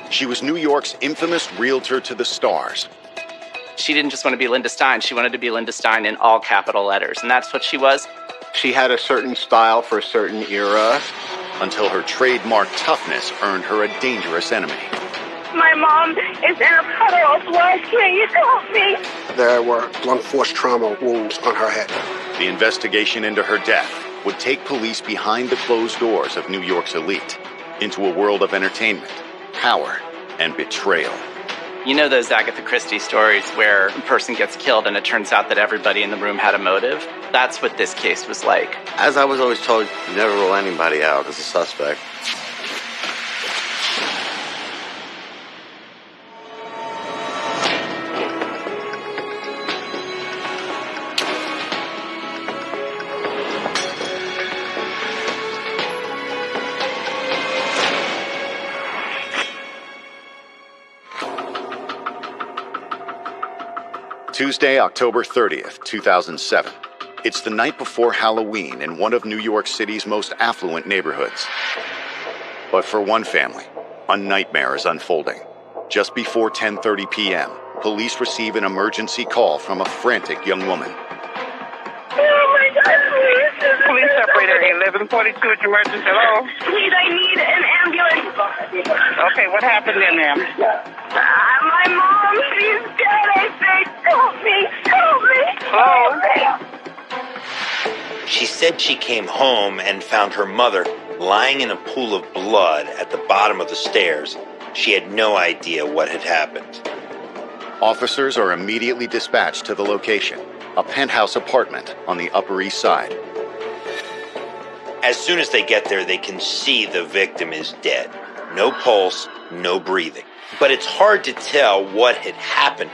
She was New York's infamous realtor to the stars. She didn't just want to be Linda Stein. She wanted to be Linda Stein in all capital letters, and that's what she was. She had a certain style for a certain era. Until her trademark toughness earned her a dangerous enemy. My mom is in a puddle of blood. Can you help me? There were blunt force trauma wounds on her head. The investigation into her death would take police behind the closed doors of New York's elite into a world of entertainment, power, and betrayal. You know those Agatha Christie stories where a person gets killed and it turns out that everybody in the room had a motive? That's what this case was like. As I was always told, you never rule anybody out as a suspect. Tuesday, October 30th, 2007. It's the night before Halloween in one of New York City's most affluent neighborhoods. But for one family, a nightmare is unfolding. Just before 10:30 p.m., police receive an emergency call from a frantic young woman. Oh my God, please. Police operator 1142 at emergency. Hello? Please, I need an ambulance. Okay, what happened in there? My mom, she's dead, I think. Help me. Help me. Hello? She said she came home and found her mother lying in a pool of blood at the bottom of the stairs. She had no idea what had happened. Officers are immediately dispatched to the location, a penthouse apartment on the Upper East Side. As soon as they get there, they can see the victim is dead. No pulse, no breathing. But it's hard to tell what had happened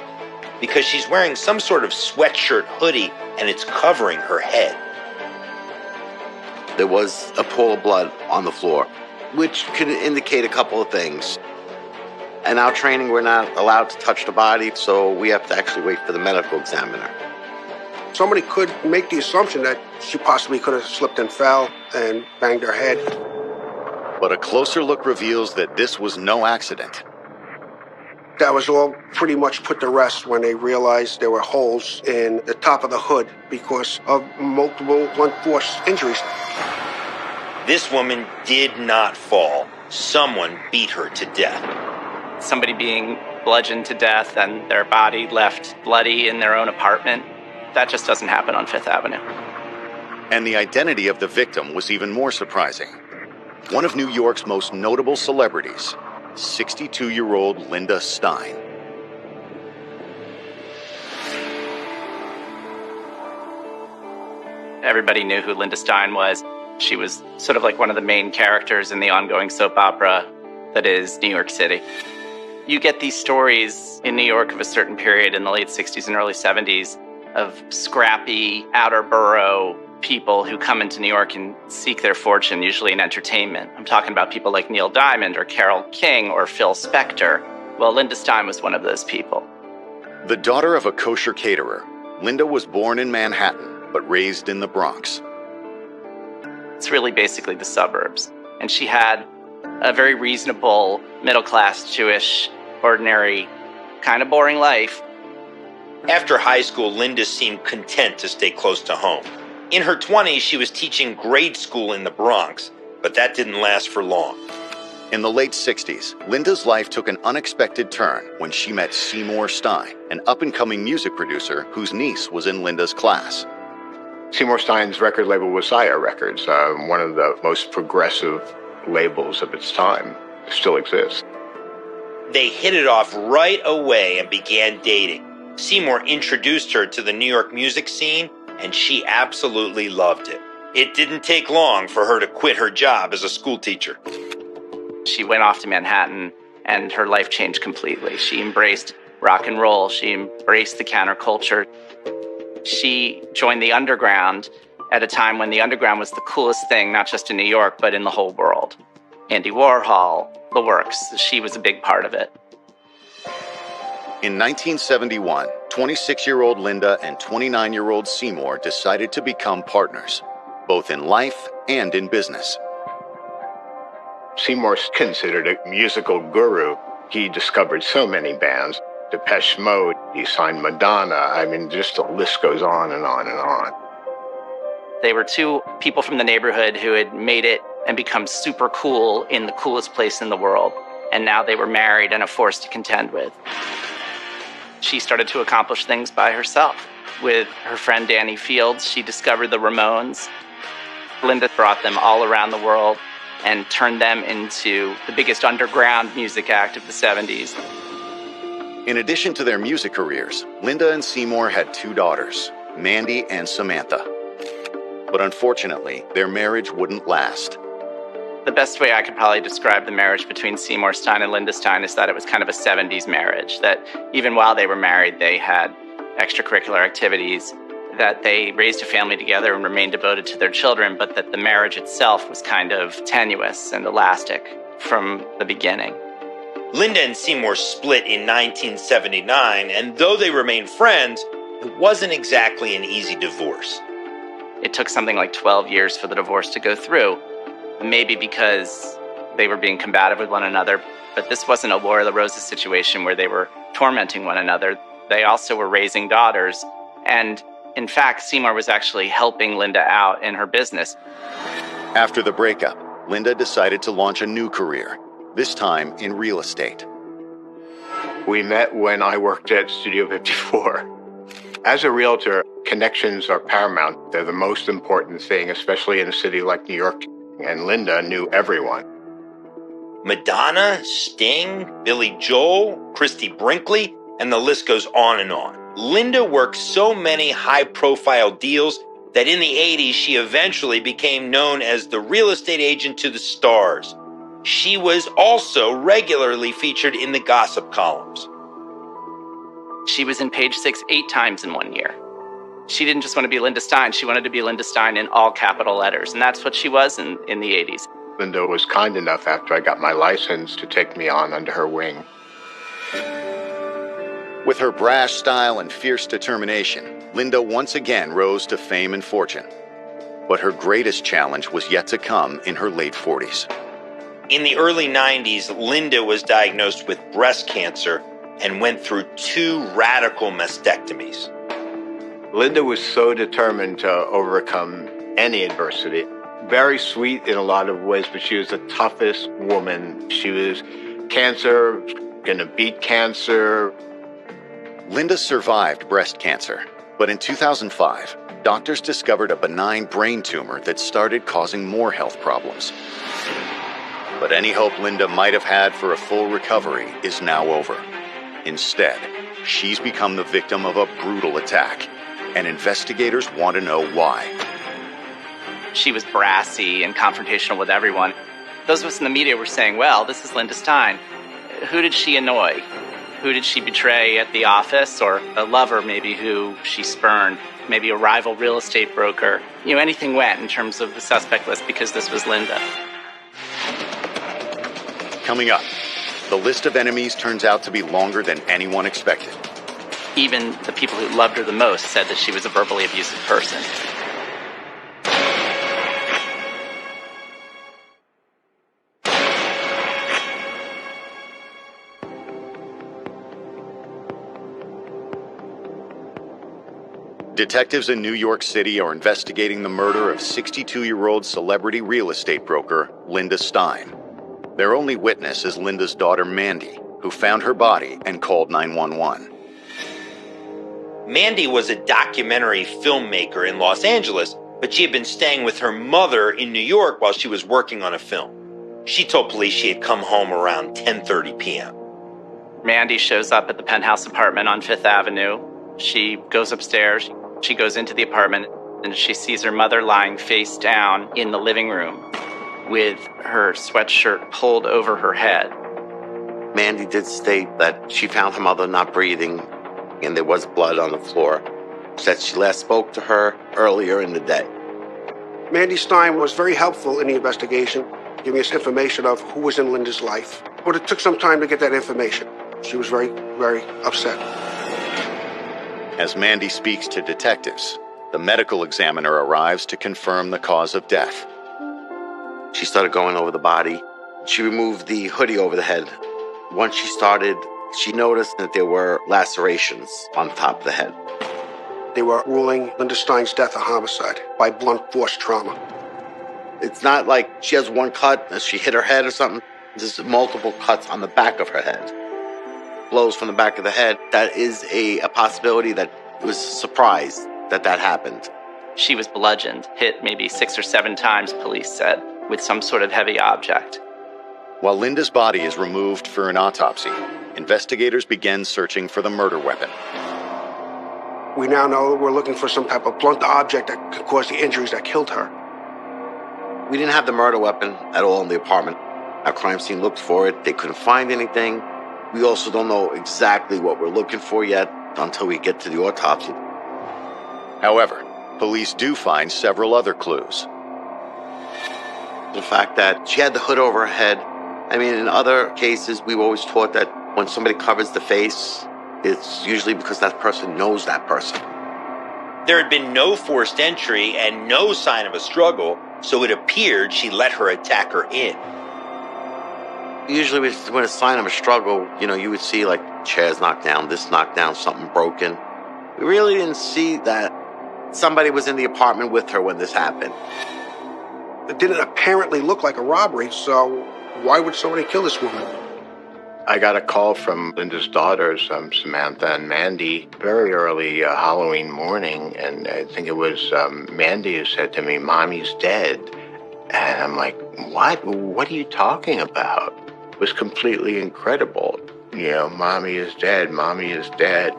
because she's wearing some sort of sweatshirt hoodie and it's covering her head. There was a pool of blood on the floor, which could indicate a couple of things. In our training, we're not allowed to touch the body, so we have to actually wait for the medical examiner. Somebody could make the assumption that she possibly could have slipped and fell and banged her head. But a closer look reveals that this was no accident. That was all pretty much put to rest when they realized there were holes in the top of the hood because of multiple blunt force injuries. This woman did not fall. Someone beat her to death. Somebody being bludgeoned to death and their body left bloody in their own apartment, that just doesn't happen on Fifth Avenue. And the identity of the victim was even more surprising. One of New York's most notable celebrities, 62-year-old Linda Stein. Everybody knew who Linda Stein was. She was sort of like one of the main characters in the ongoing soap opera that is New York City. You get these stories in New York of a certain period in the late 60s and early 70s of scrappy outer borough people who come into New York and seek their fortune, usually in entertainment. I'm talking about people like Neil Diamond or Carole King or Phil Spector. Well, Linda Stein was one of those people. The daughter of a kosher caterer, Linda was born in Manhattan, but raised in the Bronx. It's really basically the suburbs. And she had a very reasonable, middle-class, Jewish, ordinary, kind of boring life. After high school, Linda seemed content to stay close to home. In her 20s, she was teaching grade school in the Bronx, but that didn't last for long. In the late 60s, Linda's life took an unexpected turn when she met Seymour Stein, an up-and-coming music producer whose niece was in Linda's class. Seymour Stein's record label was Sire Records, one of the most progressive labels of its time. Still exists. They hit it off right away and began dating. Seymour introduced her to the New York music scene, and she absolutely loved it. It didn't take long for her to quit her job as a school teacher. She went off to Manhattan, and her life changed completely. She embraced rock and roll. She embraced the counterculture. She joined the underground at a time when the underground was the coolest thing, not just in New York, but in the whole world. Andy Warhol, the works. She was a big part of it. In 1971, 26-year-old Linda and 29-year-old Seymour decided to become partners, both in life and in business. Seymour's considered a musical guru. He discovered so many bands. Depeche Mode, he signed Madonna. I mean, just the list goes on and on and on. They were two people from the neighborhood who had made it and become super cool in the coolest place in the world. And now they were married and a force to contend with. She started to accomplish things by herself. With her friend Danny Fields, she discovered the Ramones. Linda brought them all around the world and turned them into the biggest underground music act of the 70s. In addition to their music careers, Linda and Seymour had two daughters, Mandy and Samantha. But unfortunately, their marriage wouldn't last. The best way I could probably describe the marriage between Seymour Stein and Linda Stein is that it was kind of a 70s marriage, that even while they were married, they had extracurricular activities, that they raised a family together and remained devoted to their children, but that the marriage itself was kind of tenuous and elastic from the beginning. Linda and Seymour split in 1979, and though they remained friends, it wasn't exactly an easy divorce. It took something like 12 years for the divorce to go through, maybe because they were being combative with one another, but this wasn't a War of the Roses situation where they were tormenting one another. They also were raising daughters, and in fact, Seymour was actually helping Linda out in her business. After the breakup, Linda decided to launch a new career, this time in real estate. We met when I worked at Studio 54. As a realtor, connections are paramount. They're the most important thing, especially in a city like New York. And Linda knew everyone. Madonna, Sting, Billy Joel, Christy Brinkley, and the list goes on and on. Linda worked so many high-profile deals that in the 80s, she eventually became known as the real estate agent to the stars. She was also regularly featured in the gossip columns. She was in Page Six 8 times in 1 year. She didn't just want to be Linda Stein, she wanted to be Linda Stein in all capital letters, and that's what she was in the 80s. Linda was kind enough after I got my license to take me on under her wing. With her brash style and fierce determination, Linda once again rose to fame and fortune. But her greatest challenge was yet to come in her late 40s. In the early 90s, Linda was diagnosed with breast cancer and went through 2 radical mastectomies. Linda was so determined to overcome any adversity. Very sweet in a lot of ways, but she was the toughest woman. She was cancer, gonna beat cancer. Linda survived breast cancer, but in 2005, doctors discovered a benign brain tumor that started causing more health problems. But any hope Linda might have had for a full recovery is now over. Instead, she's become the victim of a brutal attack, and investigators want to know why. She was brassy and confrontational with everyone. Those of us in the media were saying, well, this is Linda Stein. Who did she annoy? Who did she betray at the office? Or a lover maybe who she spurned? Maybe a rival real estate broker? You know, anything went in terms of the suspect list because this was Linda. Coming up, the list of enemies turns out to be longer than anyone expected. Even the people who loved her the most said that she was a verbally abusive person. Detectives in New York City are investigating the murder of 62-year-old celebrity real estate broker Linda Stein. Their only witness is Linda's daughter Mandy, who found her body and called 911. Mandy was a documentary filmmaker in Los Angeles, but she had been staying with her mother in New York while she was working on a film. She told police she had come home around 10:30 p.m. Mandy shows up at the penthouse apartment on 5th Avenue. She goes upstairs. She goes into the apartment, and she sees her mother lying face down in the living room with her sweatshirt pulled over her head. Mandy did state that she found her mother not breathing, and there was blood on the floor. Said she last spoke to her earlier in the day. Mandy Stein was very helpful in the investigation, giving us information of who was in Linda's life. But it took some time to get that information. She was very, very upset. As Mandy speaks to detectives, the medical examiner arrives to confirm the cause of death. She started going over the body. She removed the hoodie over the head. Once she noticed that there were lacerations on the top of the head. They were ruling Linda Stein's death a homicide by blunt force trauma. It's not like she has one cut as she hit her head or something. There's multiple cuts on the back of her head. Blows from the back of the head. That is a possibility that was surprised that happened. She was bludgeoned, hit maybe 6 or 7 times, police said, with some sort of heavy object. While Linda's body is removed for an autopsy, investigators begin searching for the murder weapon. We now know we're looking for some type of blunt object that could cause the injuries that killed her. We didn't have the murder weapon at all in the apartment. Our crime scene looked for it. They couldn't find anything. We also don't know exactly what we're looking for yet until we get to the autopsy. However, police do find several other clues. The fact that she had the hood over her head. I mean, in other cases, we've always taught that when somebody covers the face, it's usually because that person knows that person. There had been no forced entry and no sign of a struggle, so it appeared she let her attacker in. Usually when it's a sign of a struggle, you would see like chairs knocked down, this knocked down, something broken. We really didn't see that somebody was in the apartment with her when this happened. It didn't apparently look like a robbery, so why would somebody kill this woman? I got a call from Linda's daughters, Samantha and Mandy, very early Halloween morning, and I think it was Mandy who said to me, "Mommy's dead." And I'm like, "What? What are you talking about?" It was completely incredible. Mommy is dead, Mommy is dead.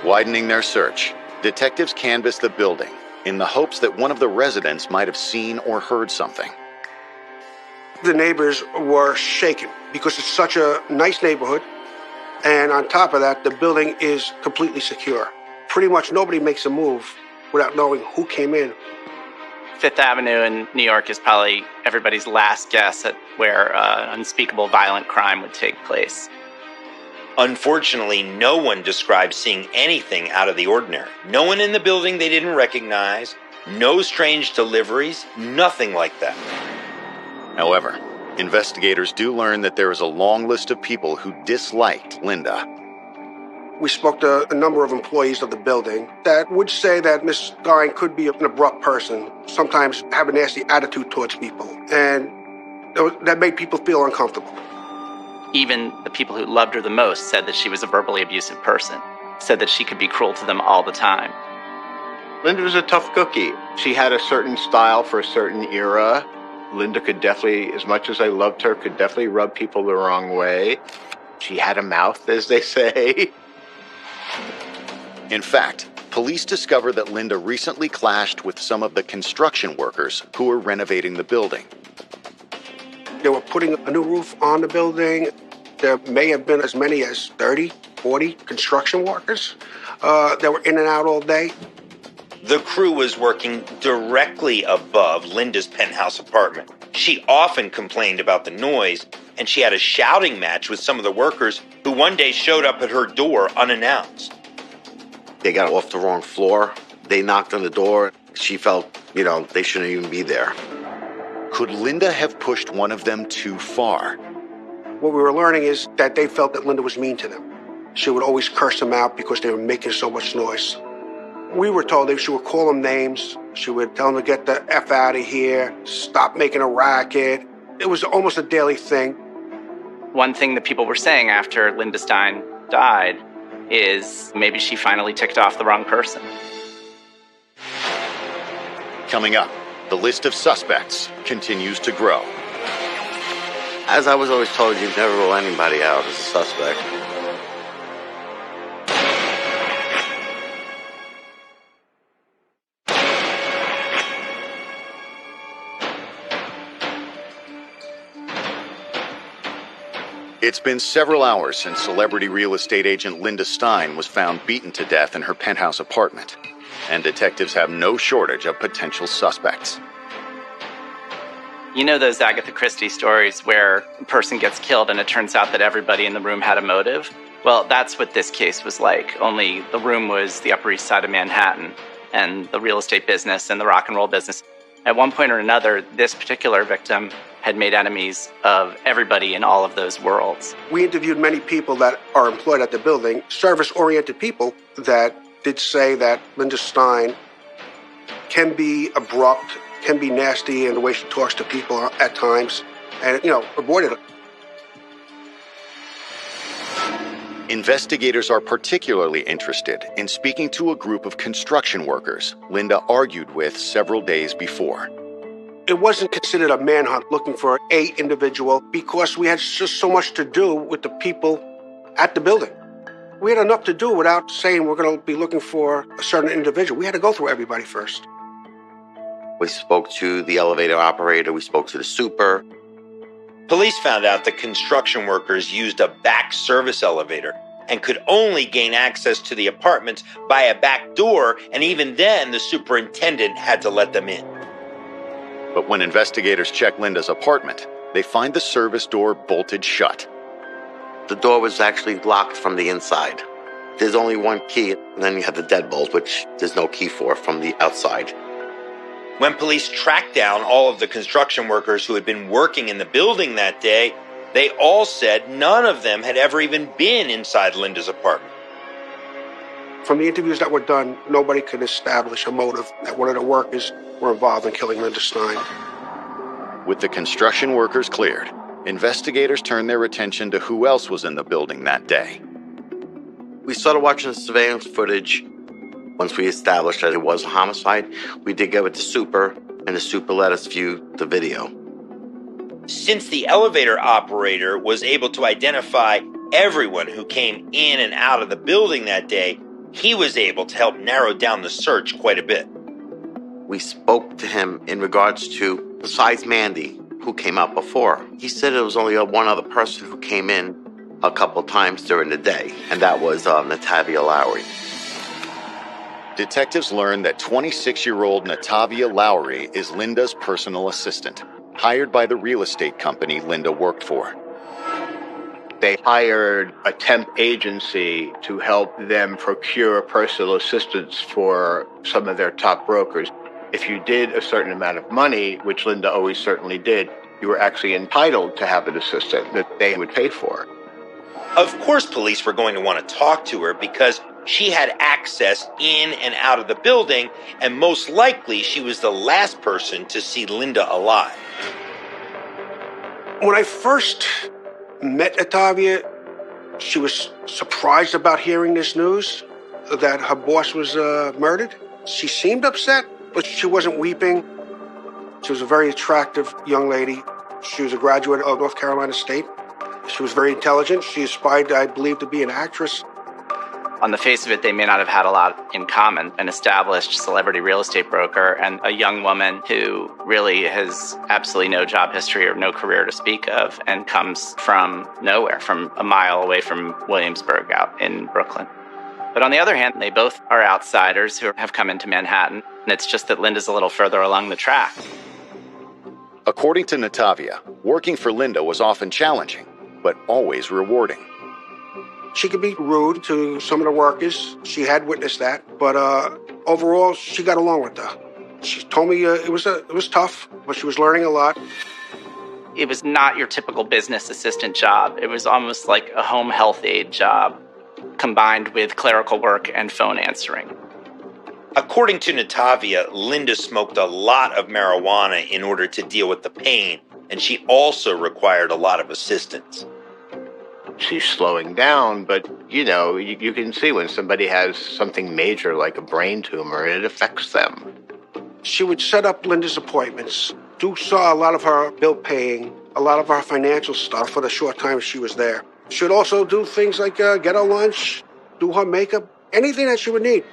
Widening their search, detectives canvass the building in the hopes that one of the residents might have seen or heard something. The neighbors were shaken because it's such a nice neighborhood. And on top of that, the building is completely secure. Pretty much nobody makes a move without knowing who came in. Fifth Avenue in New York is probably everybody's last guess at where unspeakable violent crime would take place. Unfortunately, no one described seeing anything out of the ordinary. No one in the building they didn't recognize, no strange deliveries, nothing like that. However, investigators do learn that there is a long list of people who disliked Linda. We spoke to a number of employees of the building that would say that Miss Stein could be an abrupt person, sometimes have a nasty attitude towards people, and that made people feel uncomfortable. Even the people who loved her the most said that she was a verbally abusive person, said that she could be cruel to them all the time. Linda was a tough cookie. She had a certain style for a certain era. Linda could definitely, as much as I loved her, could definitely rub people the wrong way. She had a mouth, as they say. In fact, police discovered that Linda recently clashed with some of the construction workers who were renovating the building. They were putting a new roof on the building. There may have been as many as 30, 40 construction workers that were in and out all day. The crew was working directly above Linda's penthouse apartment. She often complained about the noise, and she had a shouting match with some of the workers who one day showed up at her door unannounced. They got off the wrong floor. They knocked on the door. She felt, they shouldn't even be there. Could Linda have pushed one of them too far? What we were learning is that they felt that Linda was mean to them. She would always curse them out because they were making so much noise. We were told that she would call them names. She would tell them to get the F out of here, stop making a racket. It was almost a daily thing. One thing that people were saying after Linda Stein died is maybe she finally ticked off the wrong person. Coming up, the list of suspects continues to grow. As I was always told, you never rule anybody out as a suspect. It's been several hours since celebrity real estate agent Linda Stein was found beaten to death in her penthouse apartment, and detectives have no shortage of potential suspects. You know those Agatha Christie stories where a person gets killed and it turns out that everybody in the room had a motive? Well, that's what this case was like, only the room was the Upper East Side of Manhattan, and the real estate business and the rock and roll business At one point or another, this particular victim had made enemies of everybody in all of those worlds. We interviewed many people that are employed at the building, service-oriented people that did say that Linda Stein can be abrupt, can be nasty in the way she talks to people at times, and, avoided it. Investigators are particularly interested in speaking to a group of construction workers Linda argued with several days before. It wasn't considered a manhunt looking for a individual because we had just so much to do with the people at the building. We had enough to do without saying we're going to be looking for a certain individual. We had to go through everybody first. We spoke to the elevator operator. We spoke to the super. Police found out that construction workers used a back service elevator and could only gain access to the apartments by a back door, and even then the superintendent had to let them in. But when investigators check Linda's apartment, they find the service door bolted shut. The door was actually locked from the inside. There's only one key, and then you have the deadbolt, which there's no key for from the outside. When police tracked down all of the construction workers who had been working in the building that day, they all said none of them had ever even been inside Linda's apartment. From the interviews that were done, nobody could establish a motive that one of the workers were involved in killing Linda Stein. With the construction workers cleared, investigators turned their attention to who else was in the building that day. We started watching the surveillance footage. Once we established that it was a homicide, we did go with the super, and the super let us view the video. Since the elevator operator was able to identify everyone who came in and out of the building that day, he was able to help narrow down the search quite a bit. We spoke to him in regards to, besides Mandy, who came out before. He said it was only one other person who came in a couple times during the day, and that was Natavia Lowry. Detectives learned that 26-year-old Natavia Lowry is Linda's personal assistant, hired by the real estate company Linda worked for. They hired a temp agency to help them procure personal assistants for some of their top brokers. If you did a certain amount of money, which Linda always certainly did, you were actually entitled to have an assistant that they would pay for. Of course, police were going to want to talk to her because she had access in and out of the building, and most likely she was the last person to see Linda alive. When I first met Natavia, she was surprised about hearing this news, that her boss was murdered. She seemed upset, but she wasn't weeping. She was a very attractive young lady. She was a graduate of North Carolina State. She was very intelligent. She aspired, I believe, to be an actress. On the face of it, they may not have had a lot in common. An established celebrity real estate broker and a young woman who really has absolutely no job history or no career to speak of and comes from nowhere, from a mile away from Williamsburg out in Brooklyn. But on the other hand, they both are outsiders who have come into Manhattan, and it's just that Linda's a little further along the track. According to Natavia, working for Linda was often challenging, but always rewarding. She could be rude to some of the workers. She had witnessed that, but overall, she got along with her. She told me it was tough, but she was learning a lot. It was not your typical business assistant job. It was almost like a home health aide job combined with clerical work and phone answering. According to Natavia, Linda smoked a lot of marijuana in order to deal with the pain, and she also required a lot of assistance. She's slowing down, but, you can see when somebody has something major like a brain tumor, it affects them. She would set up Linda's appointments, saw a lot of her bill paying, a lot of her financial stuff for the short time she was there. She would also do things like get her lunch, do her makeup, anything that she would need.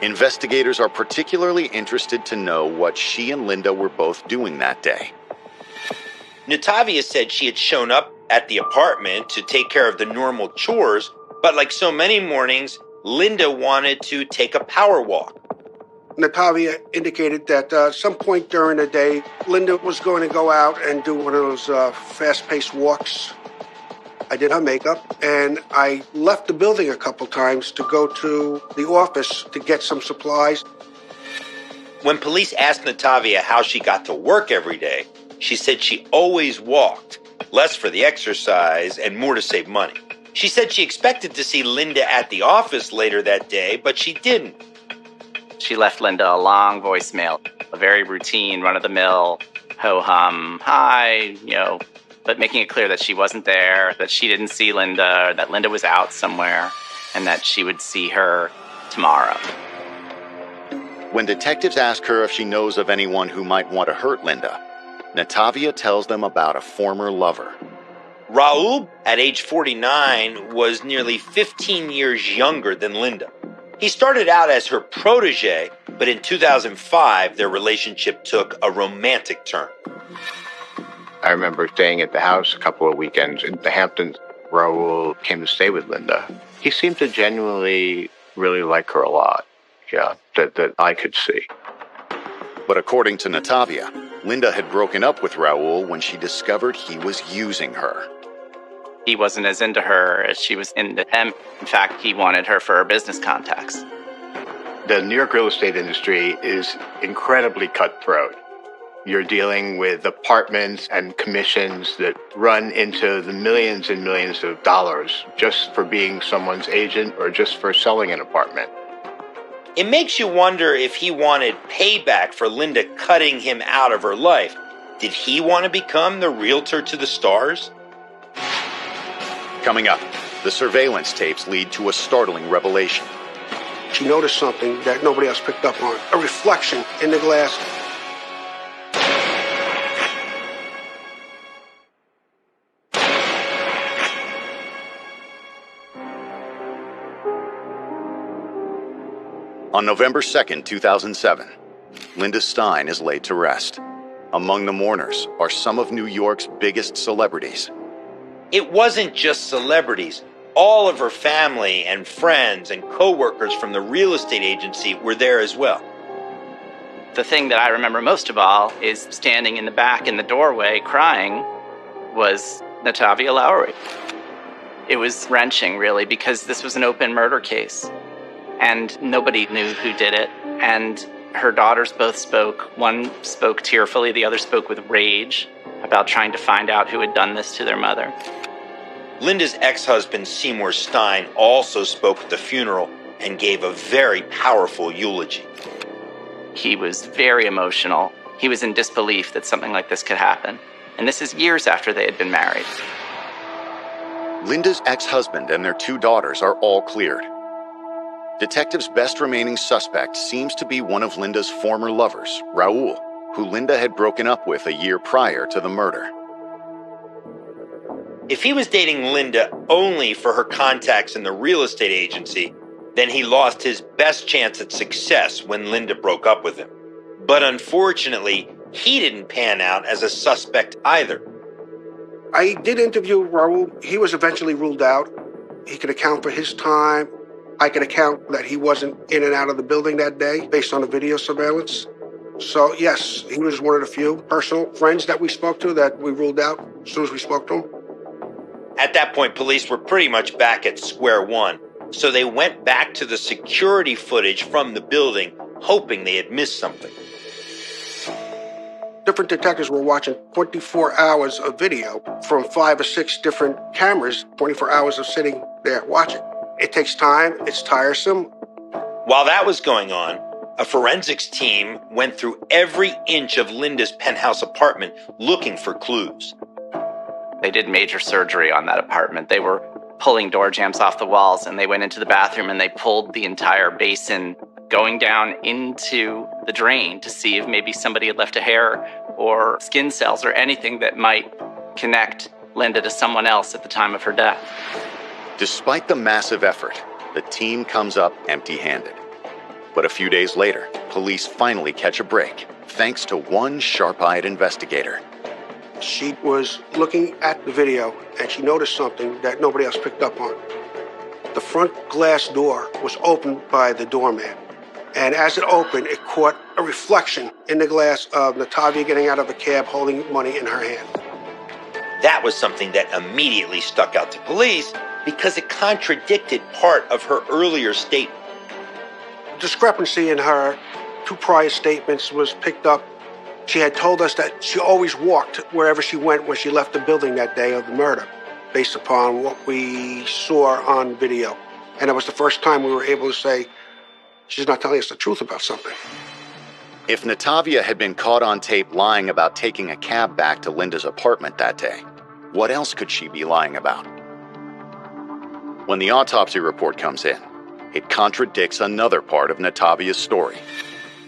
Investigators are particularly interested to know what she and Linda were both doing that day. Natavia said she had shown up at the apartment to take care of the normal chores, but like so many mornings, Linda wanted to take a power walk. Natavia indicated that at some point during the day, Linda was going to go out and do one of those fast-paced walks. I did her makeup, and I left the building a couple times to go to the office to get some supplies. When police asked Natavia how she got to work every day, she said she always walked, less for the exercise and more to save money. She said she expected to see Linda at the office later that day, but she didn't. She left Linda a long voicemail, a very routine, run-of-the-mill, ho-hum, hi, but making it clear that she wasn't there, that she didn't see Linda, that Linda was out somewhere, and that she would see her tomorrow. When detectives ask her if she knows of anyone who might want to hurt Linda, Natavia tells them about a former lover. Raul, at age 49, was nearly 15 years younger than Linda. He started out as her protege, but in 2005, their relationship took a romantic turn. I remember staying at the house a couple of weekends in the Hamptons. Raul came to stay with Linda. He seemed to genuinely really like her a lot. Yeah, that I could see. But according to Natavia, Linda had broken up with Raul when she discovered he was using her. He wasn't as into her as she was into him. In fact, he wanted her for her business contacts. The New York real estate industry is incredibly cutthroat. You're dealing with apartments and commissions that run into the millions and millions of dollars just for being someone's agent or just for selling an apartment. It makes you wonder if he wanted payback for Linda cutting him out of her life. Did he want to become the realtor to the stars? Coming up, the surveillance tapes lead to a startling revelation. She noticed something that nobody else picked up on, a reflection in the glass. On November 2nd, 2007, Linda Stein is laid to rest. Among the mourners are some of New York's biggest celebrities. It wasn't just celebrities. All of her family and friends and coworkers from the real estate agency were there as well. The thing that I remember most of all is standing in the back in the doorway crying was Natavia Lowry. It was wrenching, really, because this was an open murder case. And nobody knew who did it. And her daughters both spoke. One spoke tearfully, the other spoke with rage about trying to find out who had done this to their mother. Linda's ex-husband, Seymour Stein, also spoke at the funeral and gave a very powerful eulogy. He was very emotional. He was in disbelief that something like this could happen. And this is years after they had been married. Linda's ex-husband and their 2 daughters are all cleared. Detectives' best remaining suspect seems to be one of Linda's former lovers, Raul, who Linda had broken up with a year prior to the murder. If he was dating Linda only for her contacts in the real estate agency, then he lost his best chance at success when Linda broke up with him. But unfortunately, he didn't pan out as a suspect either. I did interview Raul. He was eventually ruled out. He could account for his time. I could account that he wasn't in and out of the building that day based on the video surveillance. So, yes, he was one of the few personal friends that we spoke to that we ruled out as soon as we spoke to him. At that point, police were pretty much back at square one, so they went back to the security footage from the building, hoping they had missed something. Different detectives were watching 24 hours of video from 5 or 6 different cameras, 24 hours of sitting there watching. It takes time, it's tiresome. While that was going on, a forensics team went through every inch of Linda's penthouse apartment looking for clues. They did major surgery on that apartment. They were pulling door jambs off the walls, and they went into the bathroom and they pulled the entire basin going down into the drain to see if maybe somebody had left a hair or skin cells or anything that might connect Linda to someone else at the time of her death. Despite the massive effort, the team comes up empty-handed. But a few days later, police finally catch a break, thanks to one sharp-eyed investigator. She was looking at the video, and she noticed something that nobody else picked up on. The front glass door was opened by the doorman. And as it opened, it caught a reflection in the glass of Natavia getting out of a cab holding money in her hand. That was something that immediately stuck out to police because it contradicted part of her earlier statement. Discrepancy in her 2 prior statements was picked up. She had told us that she always walked wherever she went when she left the building that day of the murder, based upon what we saw on video. And it was the first time we were able to say, she's not telling us the truth about something. If Natavia had been caught on tape lying about taking a cab back to Linda's apartment that day, what else could she be lying about? When the autopsy report comes in, it contradicts another part of Natavia's story.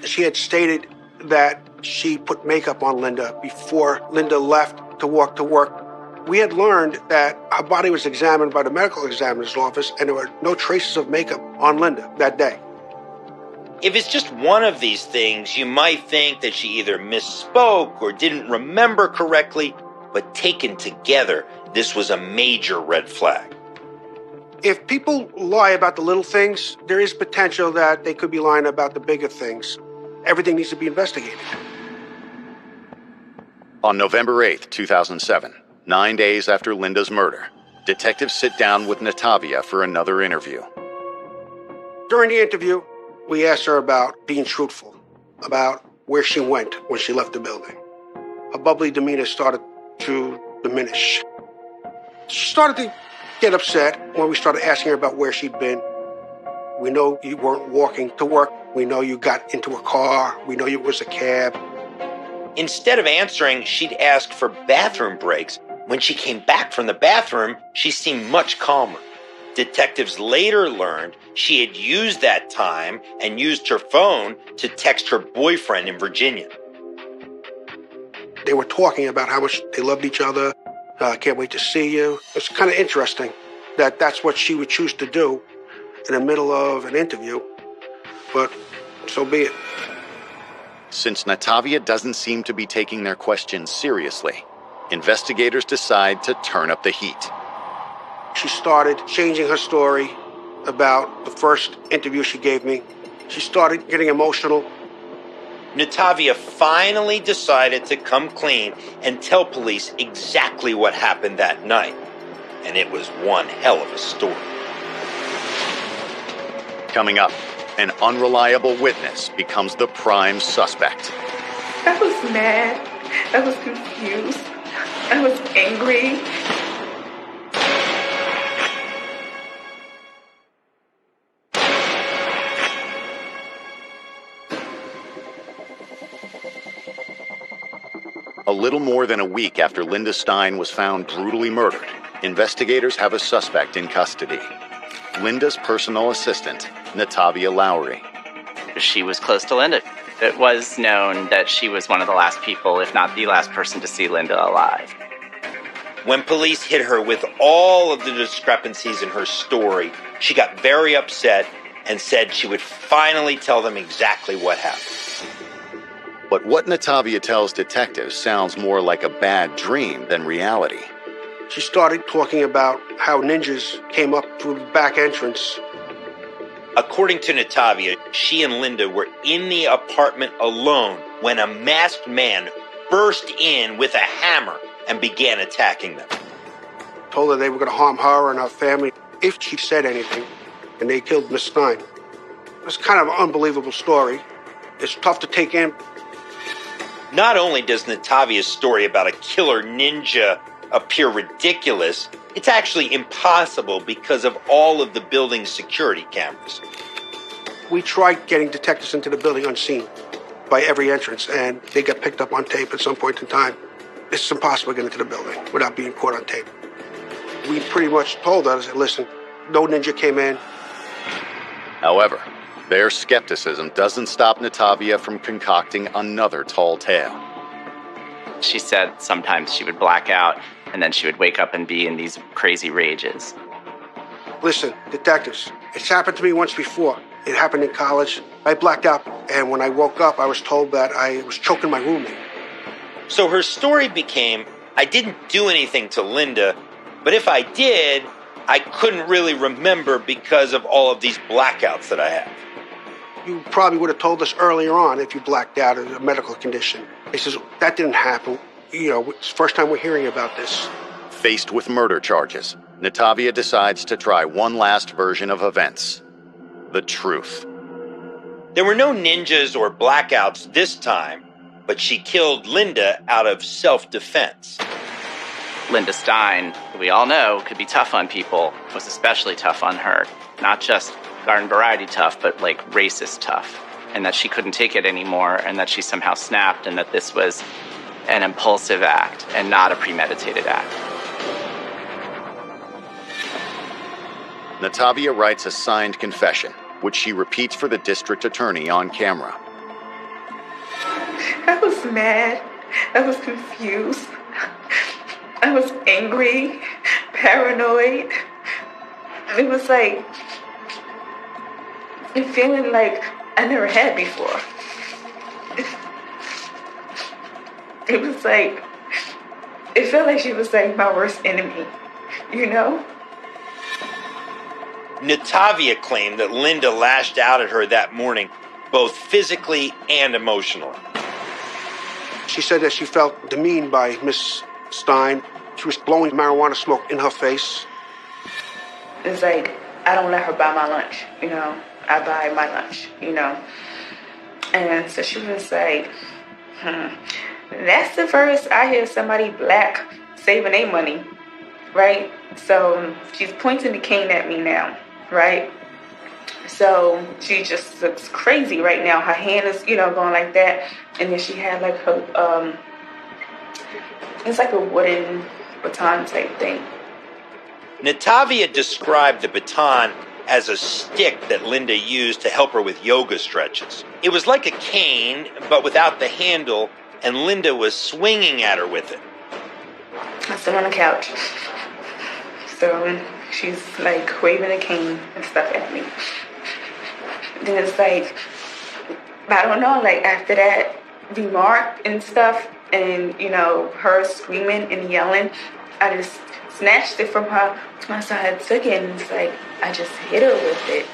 She had stated that she put makeup on Linda before Linda left to walk to work. We had learned that her body was examined by the medical examiner's office and there were no traces of makeup on Linda that day. If it's just one of these things, you might think that she either misspoke or didn't remember correctly, but taken together, this was a major red flag. If people lie about the little things, there is potential that they could be lying about the bigger things. Everything needs to be investigated. On November 8th, 2007, 9 days after Linda's murder, detectives sit down with Natavia for another interview. During the interview, we asked her about being truthful, about where she went when she left the building. Her bubbly demeanor started to diminish. She started to get upset when we started asking her about where she'd been. We know you weren't walking to work. We know you got into a car. We know it was a cab. Instead of answering, she'd ask for bathroom breaks. When she came back from the bathroom, she seemed much calmer. Detectives later learned she had used that time and used her phone to text her boyfriend in Virginia. They were talking about how much they loved each other. Can't wait to see you. It's kind of interesting that that's what she would choose to do in the middle of an interview, but so be it. Since Natavia doesn't seem to be taking their questions seriously, investigators decide to turn up the heat. She started changing her story about the first interview she gave me. She started getting emotional. Natavia finally decided to come clean and tell police exactly what happened that night. And it was one hell of a story. Coming up, an unreliable witness becomes the prime suspect. I was mad. I was confused. I was angry. A little more than a week after Linda Stein was found brutally murdered, investigators have a suspect in custody. Linda's personal assistant, Natavia Lowry. She was close to Linda. It was known that she was one of the last people, if not the last person, to see Linda alive. When police hit her with all of the discrepancies in her story, she got very upset and said she would finally tell them exactly what happened. But what Natavia tells detectives sounds more like a bad dream than reality. She started talking about how ninjas came up through the back entrance. According to Natavia, she and Linda were in the apartment alone when a masked man burst in with a hammer and began attacking them. Told her they were going to harm her and her family if she said anything, and they killed Miss Stein. It's kind of an unbelievable story. It's tough to take in. Not only does Natavia's story about a killer ninja appear ridiculous, it's actually impossible because of all of the building's security cameras. We tried getting detectives into the building unseen by every entrance, and they got picked up on tape at some point in time. It's impossible to get into the building without being caught on tape. We pretty much told us, listen, no ninja came in. However, their skepticism doesn't stop Natavia from concocting another tall tale. She said sometimes she would black out, and then she would wake up and be in these crazy rages. Listen, detectives, it's happened to me once before. It happened in college. I blacked out, and when I woke up, I was told that I was choking my roommate. So her story became, I didn't do anything to Linda, but if I did, I couldn't really remember because of all of these blackouts that I have. You probably would have told us earlier on if you blacked out as a medical condition. He says, that didn't happen. You know, it's the first time we're hearing about this. Faced with murder charges, Natavia decides to try one last version of events. The truth. There were no ninjas or blackouts this time, but she killed Linda out of self-defense. Linda Stein, who we all know could be tough on people, was especially tough on her. Not just garden variety tough, but like racist tough. And that she couldn't take it anymore, and that she somehow snapped, and that this was an impulsive act and not a premeditated act. Natavia writes a signed confession, which she repeats for the district attorney on camera. I was mad. I was confused. I was angry, paranoid. It was like a feeling like I never had before. It was like, it felt like she was like my worst enemy, you know? Natavia claimed that Linda lashed out at her that morning, both physically and emotionally. She said that she felt demeaned by Miss Stein. She was blowing marijuana smoke in her face. It's like, I don't let her buy my lunch, you know? I buy my lunch, you know? And so she was like, that's the first I hear somebody black saving their money, right? So she's pointing the cane at me now, right? So she just looks crazy right now. Her hand is, going like that. And then she had like her, it's like a wooden baton type thing. Natavia described the baton as a stick that Linda used to help her with yoga stretches. It was like a cane, but without the handle, and Linda was swinging at her with it. I sit on the couch. So she's like waving a cane and stuff at me. Then it's like, I don't know, like after that remark and stuff, and her screaming and yelling, I just snatched it from her to my side, took it, and it's like I just hit her with it.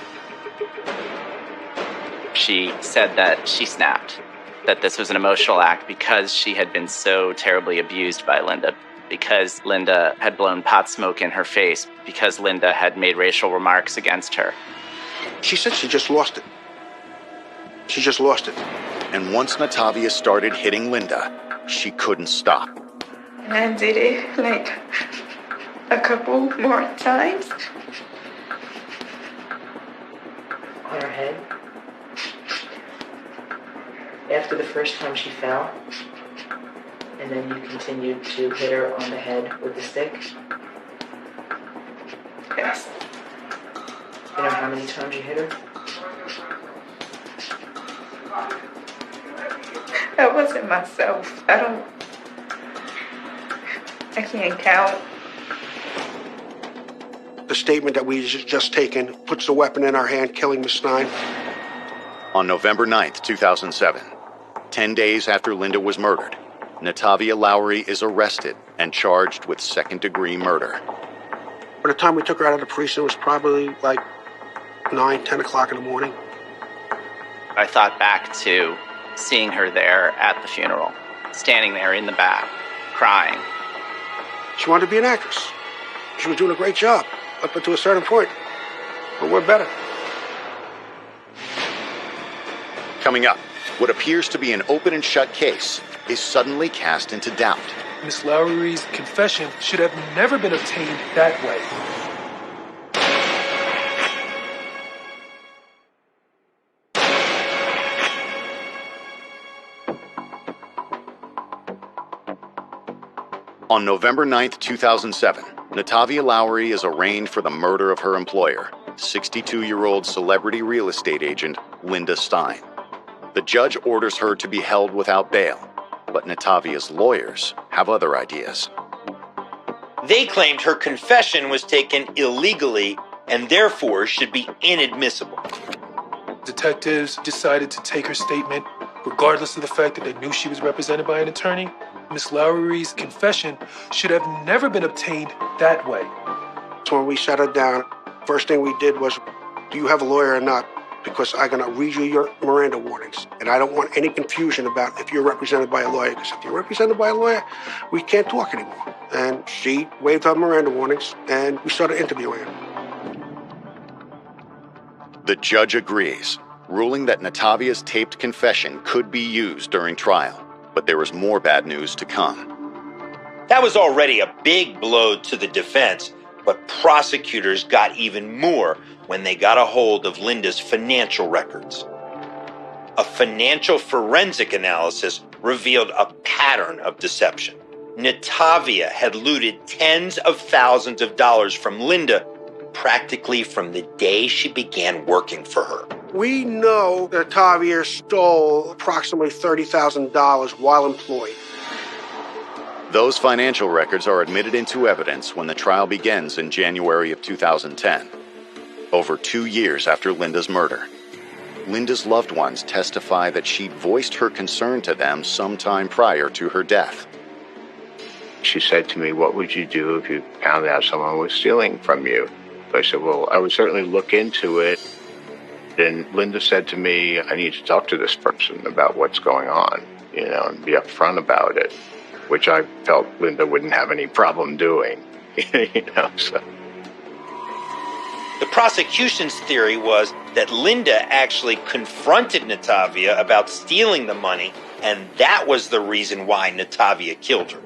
She said that she snapped, that this was an emotional act because she had been so terribly abused by Linda, because Linda had blown pot smoke in her face, because Linda had made racial remarks against her. She said she just lost it. She just lost it. And once Natavia started hitting Linda, she couldn't stop. And I did it like a couple more times. On her head. After the first time she fell, and then you continued to hit her on the head with the stick? Yes. You know how many times you hit her? I wasn't myself. I can't count. The statement that we just taken puts the weapon in our hand, killing Miss Stein. On November 9th, 2007, 10 days after Linda was murdered, Natavia Lowry is arrested and charged with second-degree murder. By the time we took her out of the precinct, it was probably like 9, 10 o'clock in the morning. I thought back to seeing her there at the funeral, standing there in the back, crying. She wanted to be an actress. She was doing a great job up until a certain point. But we're better. Coming up, what appears to be an open and shut case is suddenly cast into doubt. Miss Lowry's confession should have never been obtained that way. On November 9th, 2007, Natavia Lowry is arraigned for the murder of her employer, 62-year-old celebrity real estate agent Linda Stein. The judge orders her to be held without bail, but Natavia's lawyers have other ideas. They claimed her confession was taken illegally and therefore should be inadmissible. Detectives decided to take her statement, regardless of the fact that they knew she was represented by an attorney. Miss Lowry's confession should have never been obtained that way. So when we sat her down, first thing we did was, do you have a lawyer or not? Because I'm going to read you your Miranda warnings. And I don't want any confusion about if you're represented by a lawyer. Because if you're represented by a lawyer, we can't talk anymore. And she waived her Miranda warnings, and we started interviewing her. The judge agrees, ruling that Natavia's taped confession could be used during trial. But there was more bad news to come. That was already a big blow to the defense, but prosecutors got even more when they got a hold of Linda's financial records. A financial forensic analysis revealed a pattern of deception. Natavia had looted tens of thousands of dollars from Linda practically from the day she began working for her. We know that Natavia stole approximately $30,000 while employed. Those financial records are admitted into evidence when the trial begins in January of 2010, over 2 years after Linda's murder. Linda's loved ones testify that she voiced her concern to them sometime prior to her death. She said to me, "What would you do if you found out someone was stealing from you?" I said, "Well, I would certainly look into it." Then Linda said to me, "I need to talk to this person about what's going on, and be upfront about it," which I felt Linda wouldn't have any problem doing, so. The prosecution's theory was that Linda actually confronted Natavia about stealing the money, and that was the reason why Natavia killed her.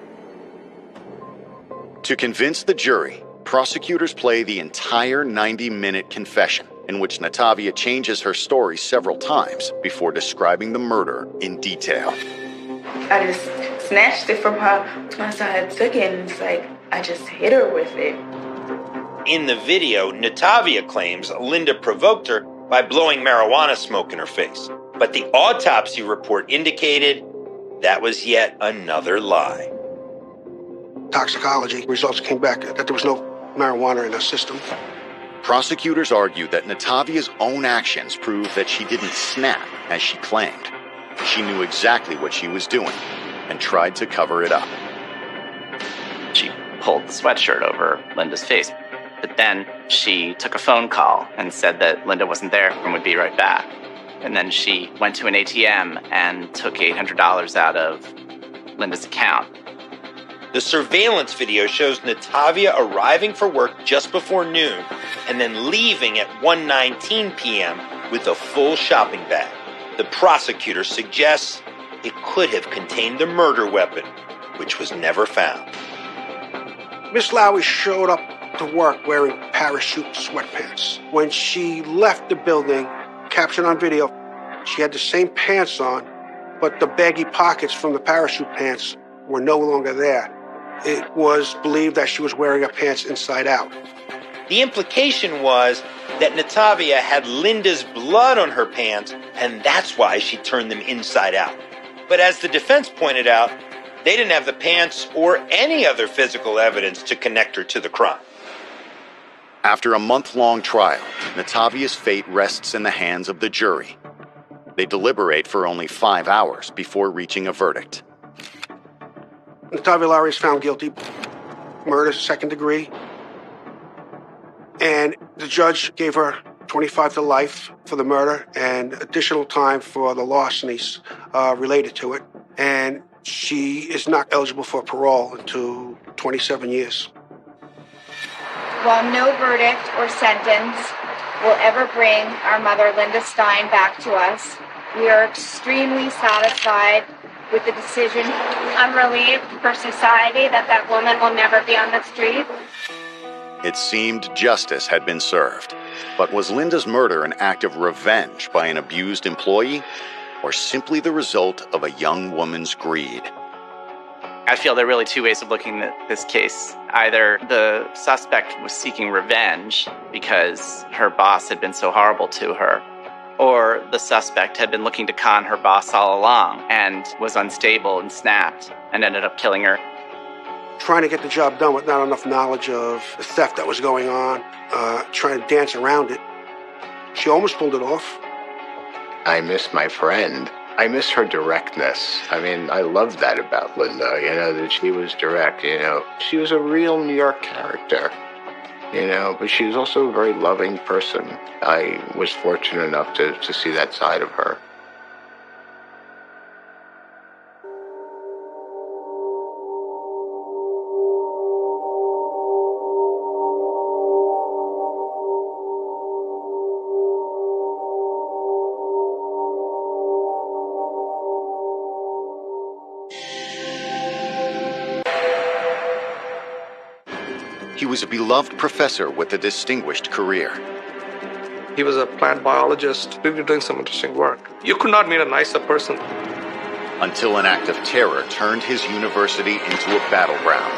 To convince the jury, prosecutors play the entire 90-minute confession, in which Natavia changes her story several times before describing the murder in detail. I just snatched it from her once I had took it, and it's like I just hit her with it. In the video, Natavia claims Linda provoked her by blowing marijuana smoke in her face. But the autopsy report indicated that was yet another lie. Toxicology results came back that there was no marijuana in her system. Prosecutors argued that Natavia's own actions proved that she didn't snap as she claimed. She knew exactly what she was doing and tried to cover it up. She pulled the sweatshirt over Linda's face, but then she took a phone call and said that Linda wasn't there and would be right back. And then she went to an ATM and took $800 out of Linda's account. The surveillance video shows Natavia arriving for work just before noon and then leaving at 1:19 p.m. with a full shopping bag. The prosecutor suggests it could have contained the murder weapon, which was never found. Miss Lowry showed up to work wearing parachute sweatpants. When she left the building, captured on video, she had the same pants on, but the baggy pockets from the parachute pants were no longer there. It was believed that she was wearing her pants inside out. The implication was that Natavia had Linda's blood on her pants, and that's why she turned them inside out. But as the defense pointed out, they didn't have the pants or any other physical evidence to connect her to the crime. After a month-long trial, Natavia's fate rests in the hands of the jury. They deliberate for only 5 hours before reaching a verdict. Natavia Lowry is found guilty, murder, second degree, and the judge gave her 25 to life for the murder and additional time for the larcenies related to it. And she is not eligible for parole until 27 years. While no verdict or sentence will ever bring our mother, Linda Stein, back to us, we are extremely satisfied with the decision. I'm relieved for society that woman will never be on the street. It seemed justice had been served. But was Linda's murder an act of revenge by an abused employee, or simply the result of a young woman's greed? I feel there are really two ways of looking at this case. Either the suspect was seeking revenge because her boss had been so horrible to her, or the suspect had been looking to con her boss all along and was unstable and snapped and ended up killing her. Trying to get the job done with not enough knowledge of the theft that was going on, trying to dance around it. She almost pulled it off. I miss my friend. I miss her directness. I mean, I loved that about Linda, that she was direct, She was a real New York character, but she was also a very loving person. I was fortunate enough to see that side of her. He was a beloved professor with a distinguished career. He was a plant biologist, really doing some interesting work. You could not meet a nicer person. Until an act of terror turned his university into a battleground.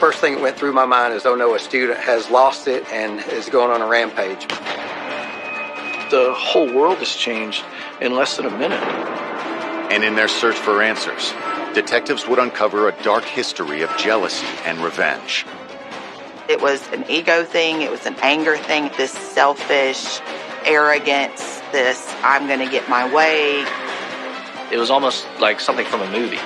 First thing that went through my mind is, oh no, a student has lost it and is going on a rampage. The whole world has changed in less than a minute. And in their search for answers, detectives would uncover a dark history of jealousy and revenge. It was an ego thing, it was an anger thing, this selfish arrogance, this I'm going to get my way. It was almost like something from a movie.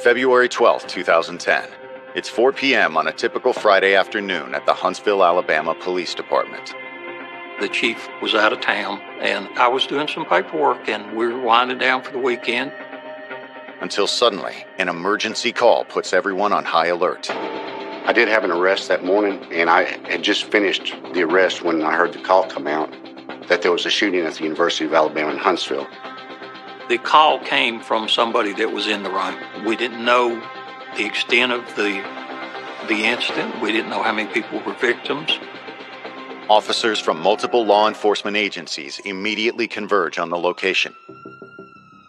February 12, 2010. It's 4 p.m. on a typical Friday afternoon at the Huntsville, Alabama Police Department. The chief was out of town, and I was doing some paperwork, and we were winding down for the weekend. Until suddenly, an emergency call puts everyone on high alert. I did have an arrest that morning, and I had just finished the arrest when I heard the call come out that there was a shooting at the University of Alabama in Huntsville. The call came from somebody that was in the room. We didn't know the extent of the incident. We didn't know how many people were victims. Officers from multiple law enforcement agencies immediately converge on the location.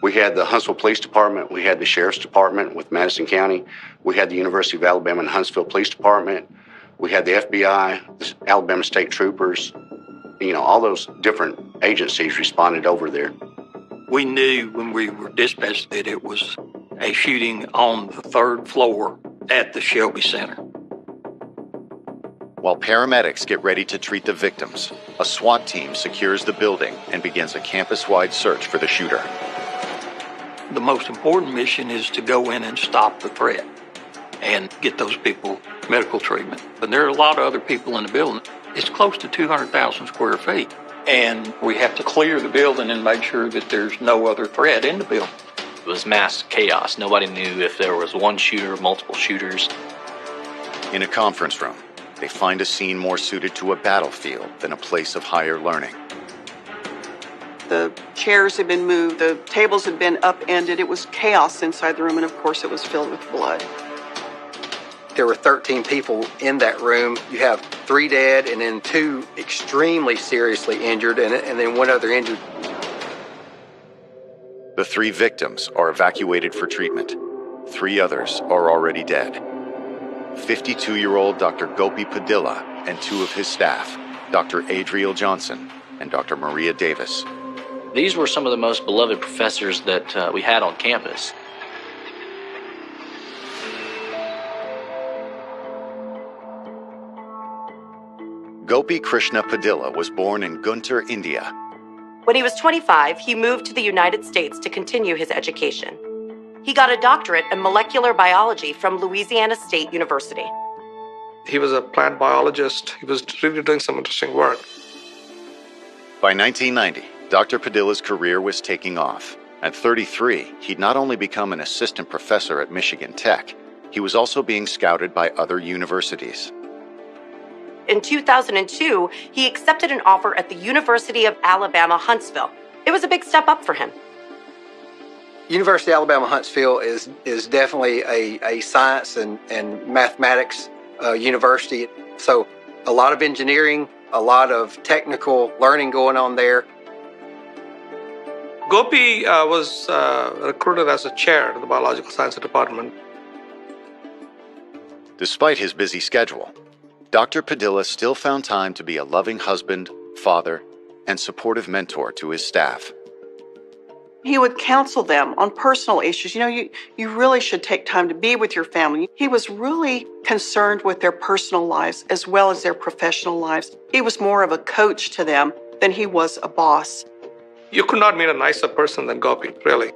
We had the Huntsville Police Department, we had the Sheriff's Department with Madison County, we had the University of Alabama and Huntsville Police Department, we had the FBI, the Alabama State Troopers, all those different agencies responded over there. We knew when we were dispatched that it was a shooting on the third floor at the Shelby Center. While paramedics get ready to treat the victims, a SWAT team secures the building and begins a campus-wide search for the shooter. The most important mission is to go in and stop the threat and get those people medical treatment. But there are a lot of other people in the building. It's close to 200,000 square feet. And we have to clear the building and make sure that there's no other threat in the building. It was mass chaos. Nobody knew if there was one shooter, multiple shooters. In a conference room, they find a scene more suited to a battlefield than a place of higher learning. The chairs had been moved, the tables had been upended. It was chaos inside the room, and of course it was filled with blood. There were 13 people in that room. You have 3 dead and then 2 extremely seriously injured and then 1 other injured. The 3 victims are evacuated for treatment. 3 others are already dead. 52-year-old Dr. Gopi Padilla and 2 of his staff, Dr. Adriel Johnson and Dr. Maria Davis. These were some of the most beloved professors that we had on campus. Gopi Krishna Padilla was born in Guntur, India. When he was 25, he moved to the United States to continue his education. He got a doctorate in molecular biology from Louisiana State University. He was a plant biologist. He was really doing some interesting work. By 1990, Dr. Padilla's career was taking off. At 33, he'd not only become an assistant professor at Michigan Tech, he was also being scouted by other universities. In 2002, he accepted an offer at the University of Alabama, Huntsville. It was a big step up for him. University of Alabama, Huntsville is definitely a science and mathematics university. So a lot of engineering, a lot of technical learning going on there. Gopi was recruited as a chair to the biological sciences department. Despite his busy schedule, Dr. Padilla still found time to be a loving husband, father, and supportive mentor to his staff. He would counsel them on personal issues. You really should take time to be with your family. He was really concerned with their personal lives as well as their professional lives. He was more of a coach to them than he was a boss. You could not meet a nicer person than Gopi, really.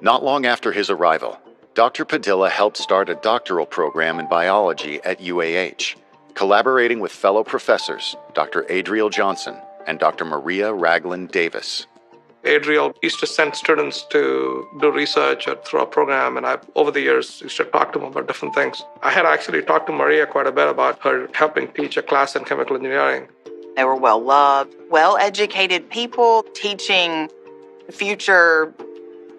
Not long after his arrival, Dr. Padilla helped start a doctoral program in biology at UAH, collaborating with fellow professors Dr. Adriel Johnson and Dr. Maria Ragland Davis. Adriel used to send students to do research or through a program, and I, over the years, used to talk to them about different things. I had actually talked to Maria quite a bit about her helping teach a class in chemical engineering. They were well-loved, well-educated people teaching future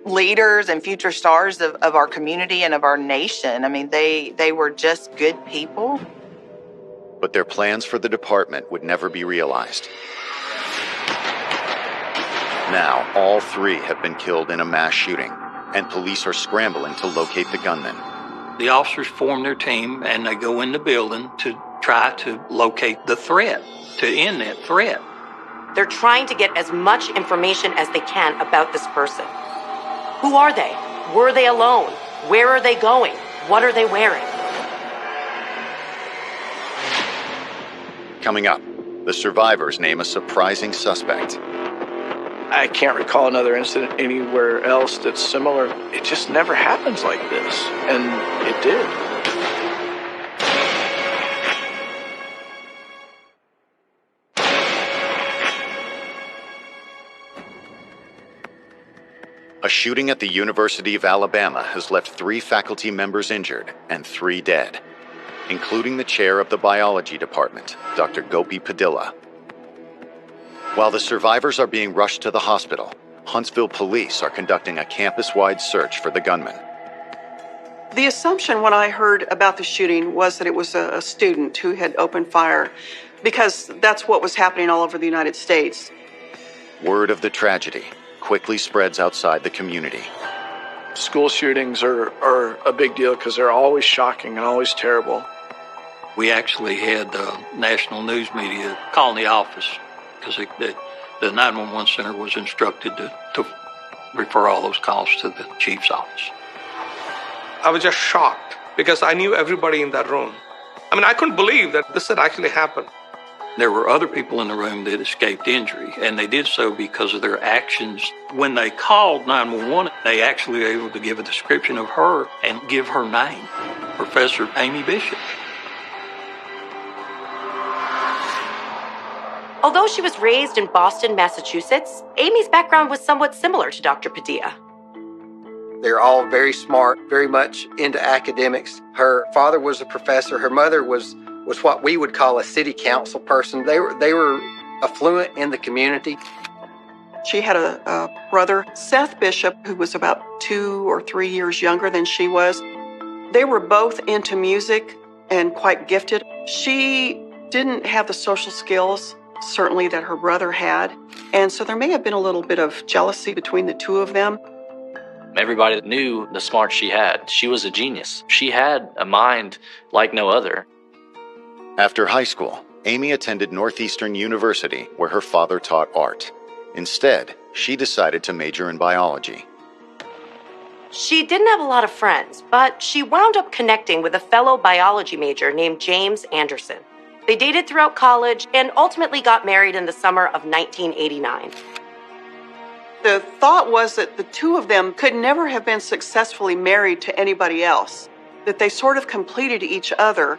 leaders and future stars of our community and of our nation. I mean, they were just good people. But their plans for the department would never be realized. Now, all three have been killed in a mass shooting, and police are scrambling to locate the gunmen. The officers form their team, and they go in the building to try to locate the threat, to end that threat. They're trying to get as much information as they can about this person. Who are they? Were they alone? Where are they going? What are they wearing? Coming up, the survivors name a surprising suspect. I can't recall another incident anywhere else that's similar. It just never happens like this, and it did. A shooting at the University of Alabama has left 3 faculty members injured and 3 dead, including the chair of the biology department, Dr. Gopi Padilla. While the survivors are being rushed to the hospital, Huntsville police are conducting a campus-wide search for the gunman. The assumption when I heard about the shooting was that it was a student who had opened fire, because that's what was happening all over the United States. Word of the tragedy quickly spreads outside the community. School shootings are a big deal because they're always shocking and always terrible. We actually had national news media calling the office because the 911 center was instructed to refer all those calls to the chief's office. I was just shocked because I knew everybody in that room. I mean, I couldn't believe that this had actually happened. There were other people in the room that escaped injury, and they did so because of their actions. When they called 911, they actually were able to give a description of her and give her name, Professor Amy Bishop. Although she was raised in Boston, Massachusetts, Amy's background was somewhat similar to Dr. Padilla. They're all very smart, very much into academics. Her father was a professor. Her mother was what we would call a city council person. They were affluent in the community. She had a brother, Seth Bishop, who was about 2 or 3 years younger than she was. They were both into music and quite gifted. She didn't have the social skills, certainly, that her brother had. And so there may have been a little bit of jealousy between the two of them. Everybody knew the smarts she had. She was a genius. She had a mind like no other. After high school, Amy attended Northeastern University, where her father taught art. Instead, she decided to major in biology. She didn't have a lot of friends, but she wound up connecting with a fellow biology major named James Anderson. They dated throughout college and ultimately got married in the summer of 1989. The thought was that the two of them could never have been successfully married to anybody else, that they sort of completed each other.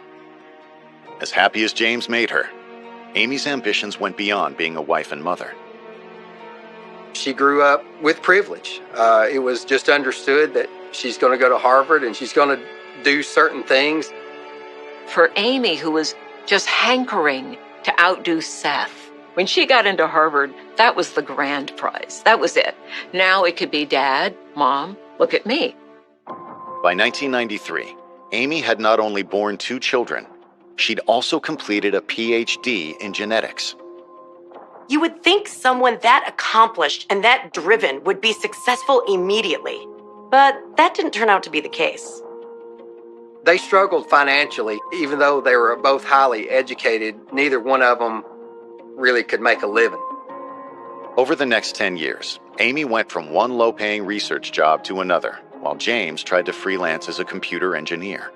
As happy as James made her, Amy's ambitions went beyond being a wife and mother. She grew up with privilege. It was just understood that she's going to go to Harvard and she's going to do certain things. For Amy, who was just hankering to outdo Seth, when she got into Harvard, that was the grand prize. That was it. Now it could be Dad, Mom, look at me. By 1993, Amy had not only borne 2 children, she'd also completed a PhD in genetics. You would think someone that accomplished and that driven would be successful immediately, but that didn't turn out to be the case. They struggled financially. Even though they were both highly educated, neither one of them really could make a living. Over the next 10 years, Amy went from one low-paying research job to another, while James tried to freelance as a computer engineer.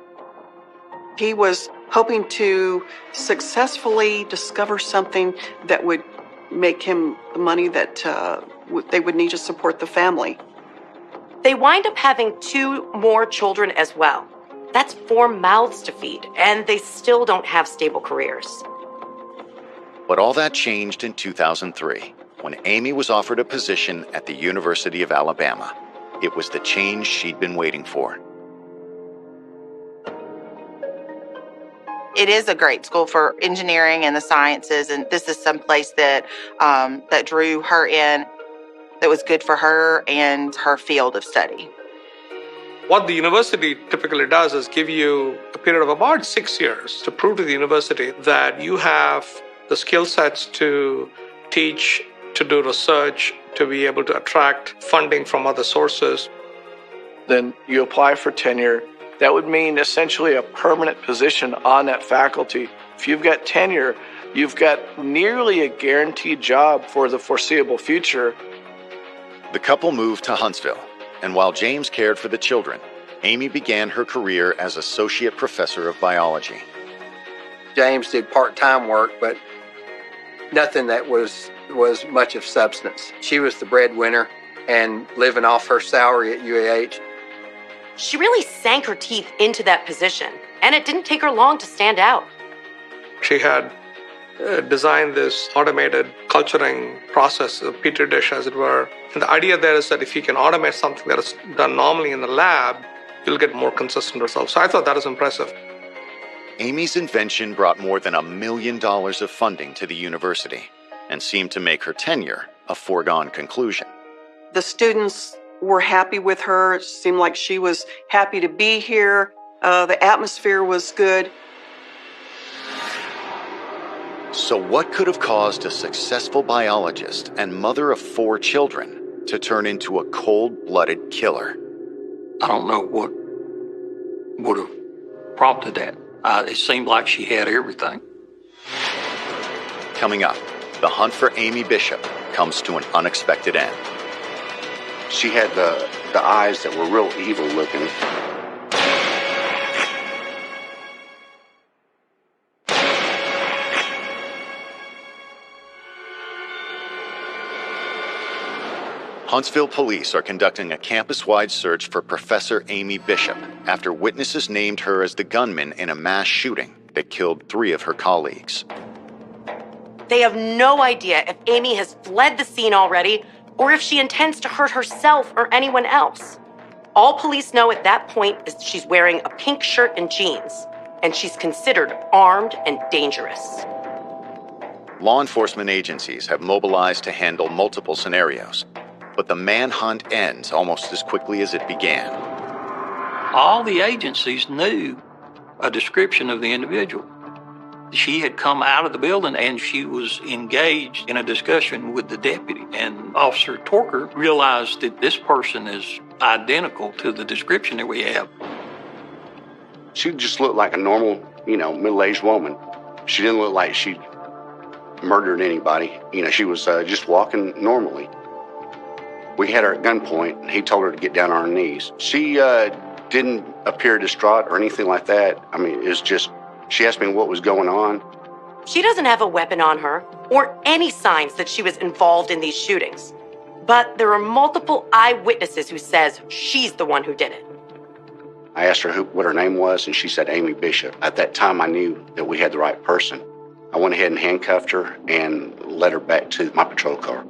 He was hoping to successfully discover something that would make him the money that they would need to support the family. They wind up having 2 more children as well. That's 4 mouths to feed, and they still don't have stable careers. But all that changed in 2003, when Amy was offered a position at the University of Alabama. It was the change she'd been waiting for. It is a great school for engineering and the sciences, and this is some place that that drew her in, that was good for her and her field of study. What the university typically does is give you a period of about 6 years to prove to the university that you have the skill sets to teach, to do research, to be able to attract funding from other sources. Then you apply for tenure. That would mean essentially a permanent position on that faculty. If you've got tenure, you've got nearly a guaranteed job for the foreseeable future. The couple moved to Huntsville, and while James cared for the children, Amy began her career as associate professor of biology. James did part-time work, but nothing that was much of substance. She was the breadwinner and living off her salary at UAH. She really sank her teeth into that position, and it didn't take her long to stand out. She had designed this automated culturing process, a petri dish as it were. And the idea there is that if you can automate something that is done normally in the lab, you'll get more consistent results. So I thought that was impressive. Amy's invention brought more than $1 million of funding to the university and seemed to make her tenure a foregone conclusion. The students were happy with her. It seemed like she was happy to be here. The atmosphere was good. So what could have caused a successful biologist and mother of 4 children to turn into a cold-blooded killer? I don't know what would have prompted that. It seemed like she had everything. Coming up, the hunt for Amy Bishop comes to an unexpected end. She had the eyes that were real evil looking. Huntsville police are conducting a campus-wide search for Professor Amy Bishop after witnesses named her as the gunman in a mass shooting that killed 3 of her colleagues. They have no idea if Amy has fled the scene already or if she intends to hurt herself or anyone else. All police know at that point is she's wearing a pink shirt and jeans, and she's considered armed and dangerous. Law enforcement agencies have mobilized to handle multiple scenarios, but the manhunt ends almost as quickly as it began. All the agencies knew a description of the individual. She had come out of the building and she was engaged in a discussion with the deputy. And Officer Torker realized that this person is identical to the description that we have. She just looked like a normal, middle-aged woman. She didn't look like she murdered anybody. She was just walking normally. We had her at gunpoint, and he told her to get down on her knees. She didn't appear distraught or anything like that. I mean, it's just, she asked me what was going on. She doesn't have a weapon on her or any signs that she was involved in these shootings. But there are multiple eyewitnesses who says she's the one who did it. I asked her what her name was, and she said Amy Bishop. At that time, I knew that we had the right person. I went ahead and handcuffed her and led her back to my patrol car.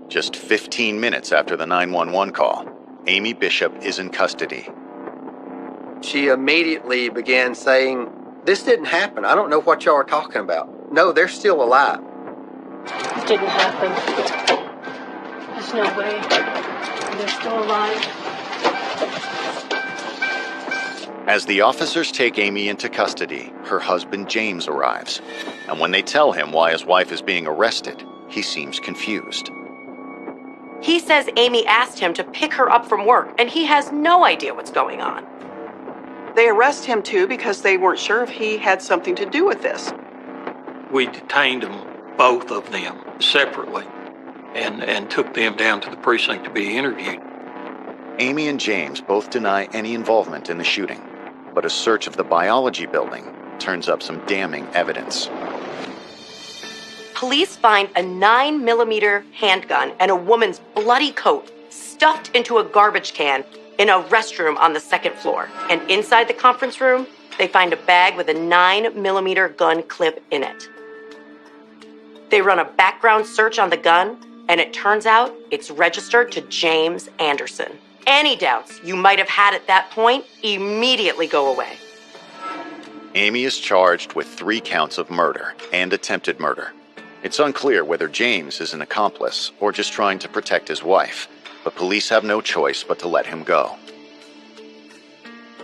Just 15 minutes after the 911 call, Amy Bishop is in custody. She immediately began saying, "This didn't happen. I don't know what y'all are talking about. No, they're still alive." It didn't happen. There's no way. They're still alive. As the officers take Amy into custody, her husband James arrives. And when they tell him why his wife is being arrested, he seems confused. He says Amy asked him to pick her up from work, and he has no idea what's going on. They arrest him too because they weren't sure if he had something to do with this. We detained them, both of them, separately, and took them down to the precinct to be interviewed. Amy and James both deny any involvement in the shooting, but a search of the biology building turns up some damning evidence. Police find a 9mm handgun and a woman's bloody coat stuffed into a garbage can in a restroom on the 2nd floor. And inside the conference room, they find a bag with a 9mm gun clip in it. They run a background search on the gun, and it turns out it's registered to James Anderson. Any doubts you might have had at that point immediately go away. Amy is charged with 3 counts of murder and attempted murder. It's unclear whether James is an accomplice or just trying to protect his wife, but police have no choice but to let him go.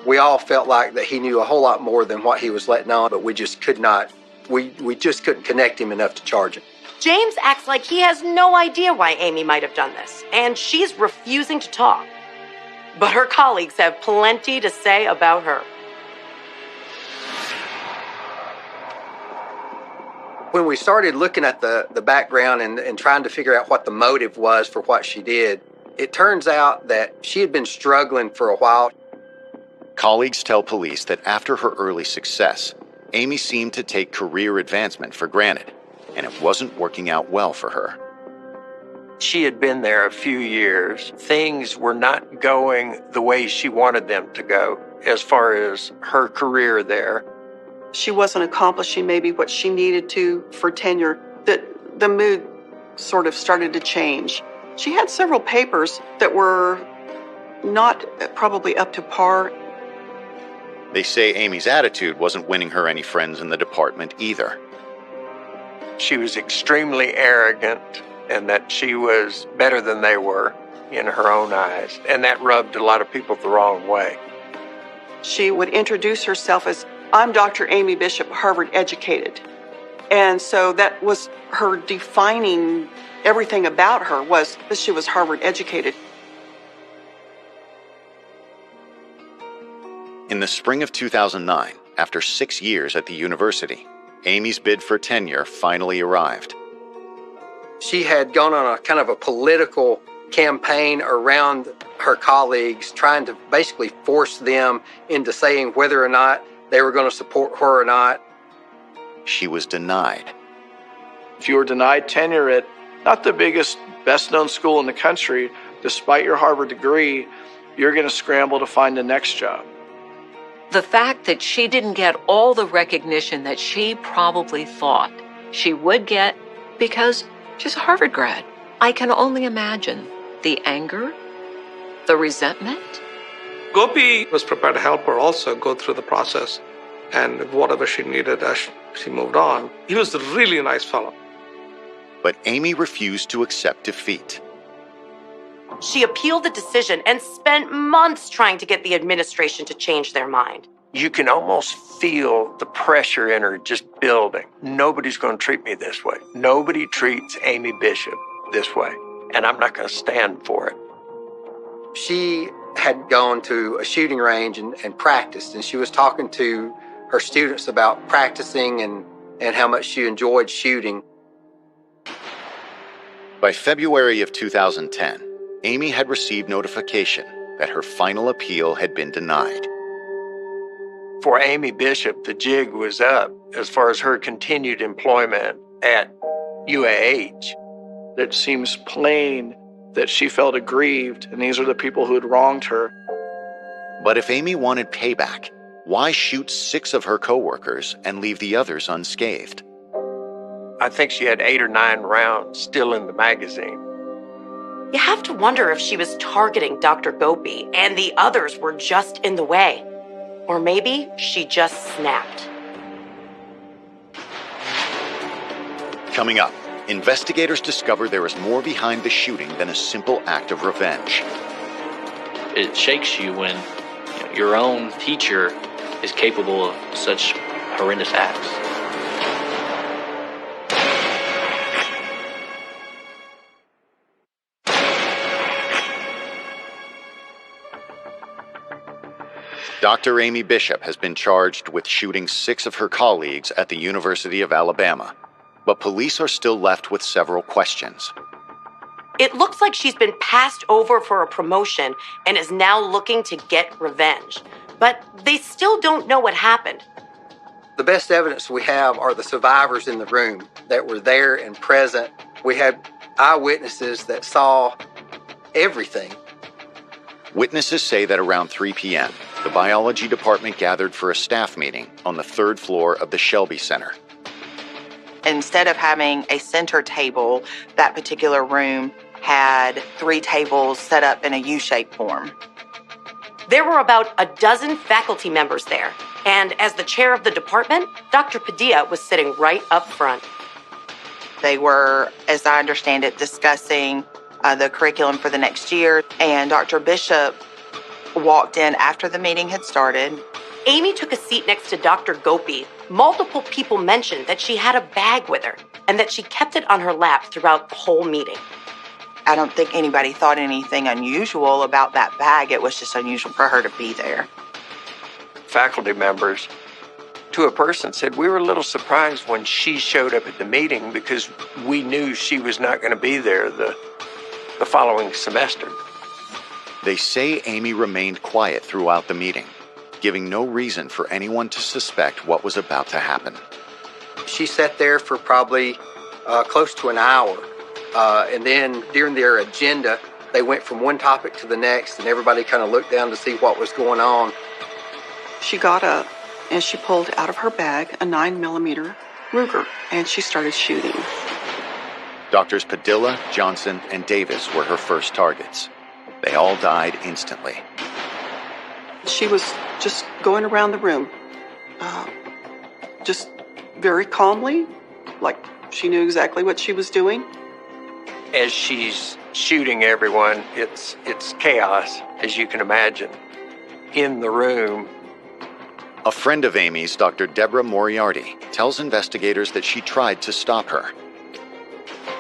We all felt like that he knew a whole lot more than what he was letting on, but we just could not, we just couldn't connect him enough to charge him. James acts like he has no idea why Amy might have done this, and she's refusing to talk. But her colleagues have plenty to say about her. When we started looking at the background and trying to figure out what the motive was for what she did, it turns out that she had been struggling for a while. Colleagues tell police that after her early success, Amy seemed to take career advancement for granted, and it wasn't working out well for her. She had been there a few years. Things were not going the way she wanted them to go as far as her career there. She wasn't accomplishing maybe what she needed to for tenure, that the mood sort of started to change. She had several papers that were not probably up to par. They say Amy's attitude wasn't winning her any friends in the department either. She was extremely arrogant and that she was better than they were in her own eyes, and that rubbed a lot of people the wrong way. She would introduce herself as, "I'm Dr. Amy Bishop, Harvard educated." And so that was her defining everything about her, was that she was Harvard educated. In the spring of 2009, after 6 years at the university, Amy's bid for tenure finally arrived. She had gone on a kind of a political campaign around her colleagues, trying to basically force them into saying whether or not they were going to support her or not. She was denied. If you were denied tenure at not the biggest, best-known school in the country, despite your Harvard degree, you're going to scramble to find the next job. The fact that she didn't get all the recognition that she probably thought she would get because she's a Harvard grad. I can only imagine the anger, the resentment. Gopi was prepared to help her also go through the process and whatever she needed as she moved on. He was a really nice fellow. But Amy refused to accept defeat. She appealed the decision and spent months trying to get the administration to change their mind. You can almost feel the pressure in her just building. Nobody's going to treat me this way. Nobody treats Amy Bishop this way, and I'm not going to stand for it. She had gone to a shooting range and practiced, and she was talking to her students about practicing and how much she enjoyed shooting. By February of 2010, Amy had received notification that her final appeal had been denied. For Amy Bishop, the jig was up as far as her continued employment at UAH. It seems plain that she felt aggrieved, and these are the people who had wronged her. But if Amy wanted payback, why shoot 6 of her coworkers and leave the others unscathed? I think she had 8 or 9 rounds still in the magazine. You have to wonder if she was targeting Dr. Gopi and the others were just in the way. Or maybe she just snapped. Coming up, investigators discover there is more behind the shooting than a simple act of revenge. It shakes you when your own teacher is capable of such horrendous acts. Dr. Amy Bishop has been charged with shooting 6 of her colleagues at the University of Alabama, but police are still left with several questions. It looks like she's been passed over for a promotion and is now looking to get revenge, but they still don't know what happened. The best evidence we have are the survivors in the room that were there and present. We had eyewitnesses that saw everything. Witnesses say that around 3 p.m., the biology department gathered for a staff meeting on the 3rd floor of the Shelby Center. Instead of having a center table, that particular room had 3 tables set up in a U-shaped form. There were about a dozen faculty members there, and as the chair of the department, Dr. Padilla was sitting right up front. They were, as I understand it, discussing the curriculum for the next year, and Dr. Bishop walked in after the meeting had started. Amy took a seat next to Dr. Gopi. Multiple people mentioned that she had a bag with her and that she kept it on her lap throughout the whole meeting. I don't think anybody thought anything unusual about that bag. It was just unusual for her to be there. Faculty members, to a person, said, we were a little surprised when she showed up at the meeting because we knew she was not going to be there the following semester. They say Amy remained quiet throughout the meeting, giving no reason for anyone to suspect what was about to happen. She sat there for probably close to an hour. And then during their agenda, they went from one topic to the next, and everybody kind of looked down to see what was going on. She got up and she pulled out of her bag a 9mm Ruger, and she started shooting. Doctors Padilla, Johnson, and Davis were her first targets. They all died instantly. She was just going around the room, just very calmly, like she knew exactly what she was doing. As she's shooting everyone, it's chaos, as you can imagine, in the room. A friend of Amy's, Dr. Deborah Moriarty, tells investigators that she tried to stop her.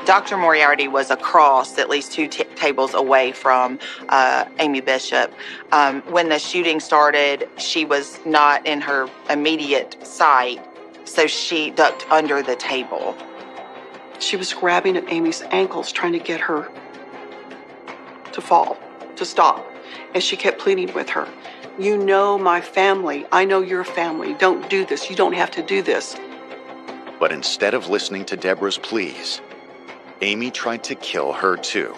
Dr. Moriarty was across at least 2 tables away from Amy Bishop. When the shooting started, she was not in her immediate sight, so she ducked under the table. She was grabbing at Amy's ankles, trying to get her to fall, to stop. And she kept pleading with her. You know my family. I know your family. Don't do this. You don't have to do this. But instead of listening to Deborah's pleas, Amy tried to kill her too.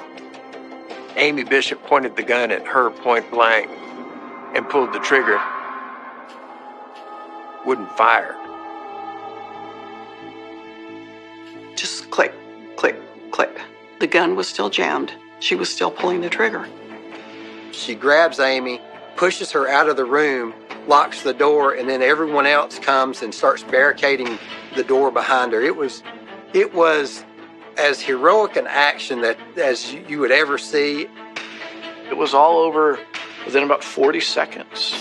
Amy Bishop pointed the gun at her point blank and pulled the trigger. Wouldn't fire. Just click, click, click. The gun was still jammed. She was still pulling the trigger. She grabs Amy, pushes her out of the room, locks the door, and then everyone else comes and starts barricading the door behind her. It was as heroic an action that as you would ever see. It was all over within about 40 seconds.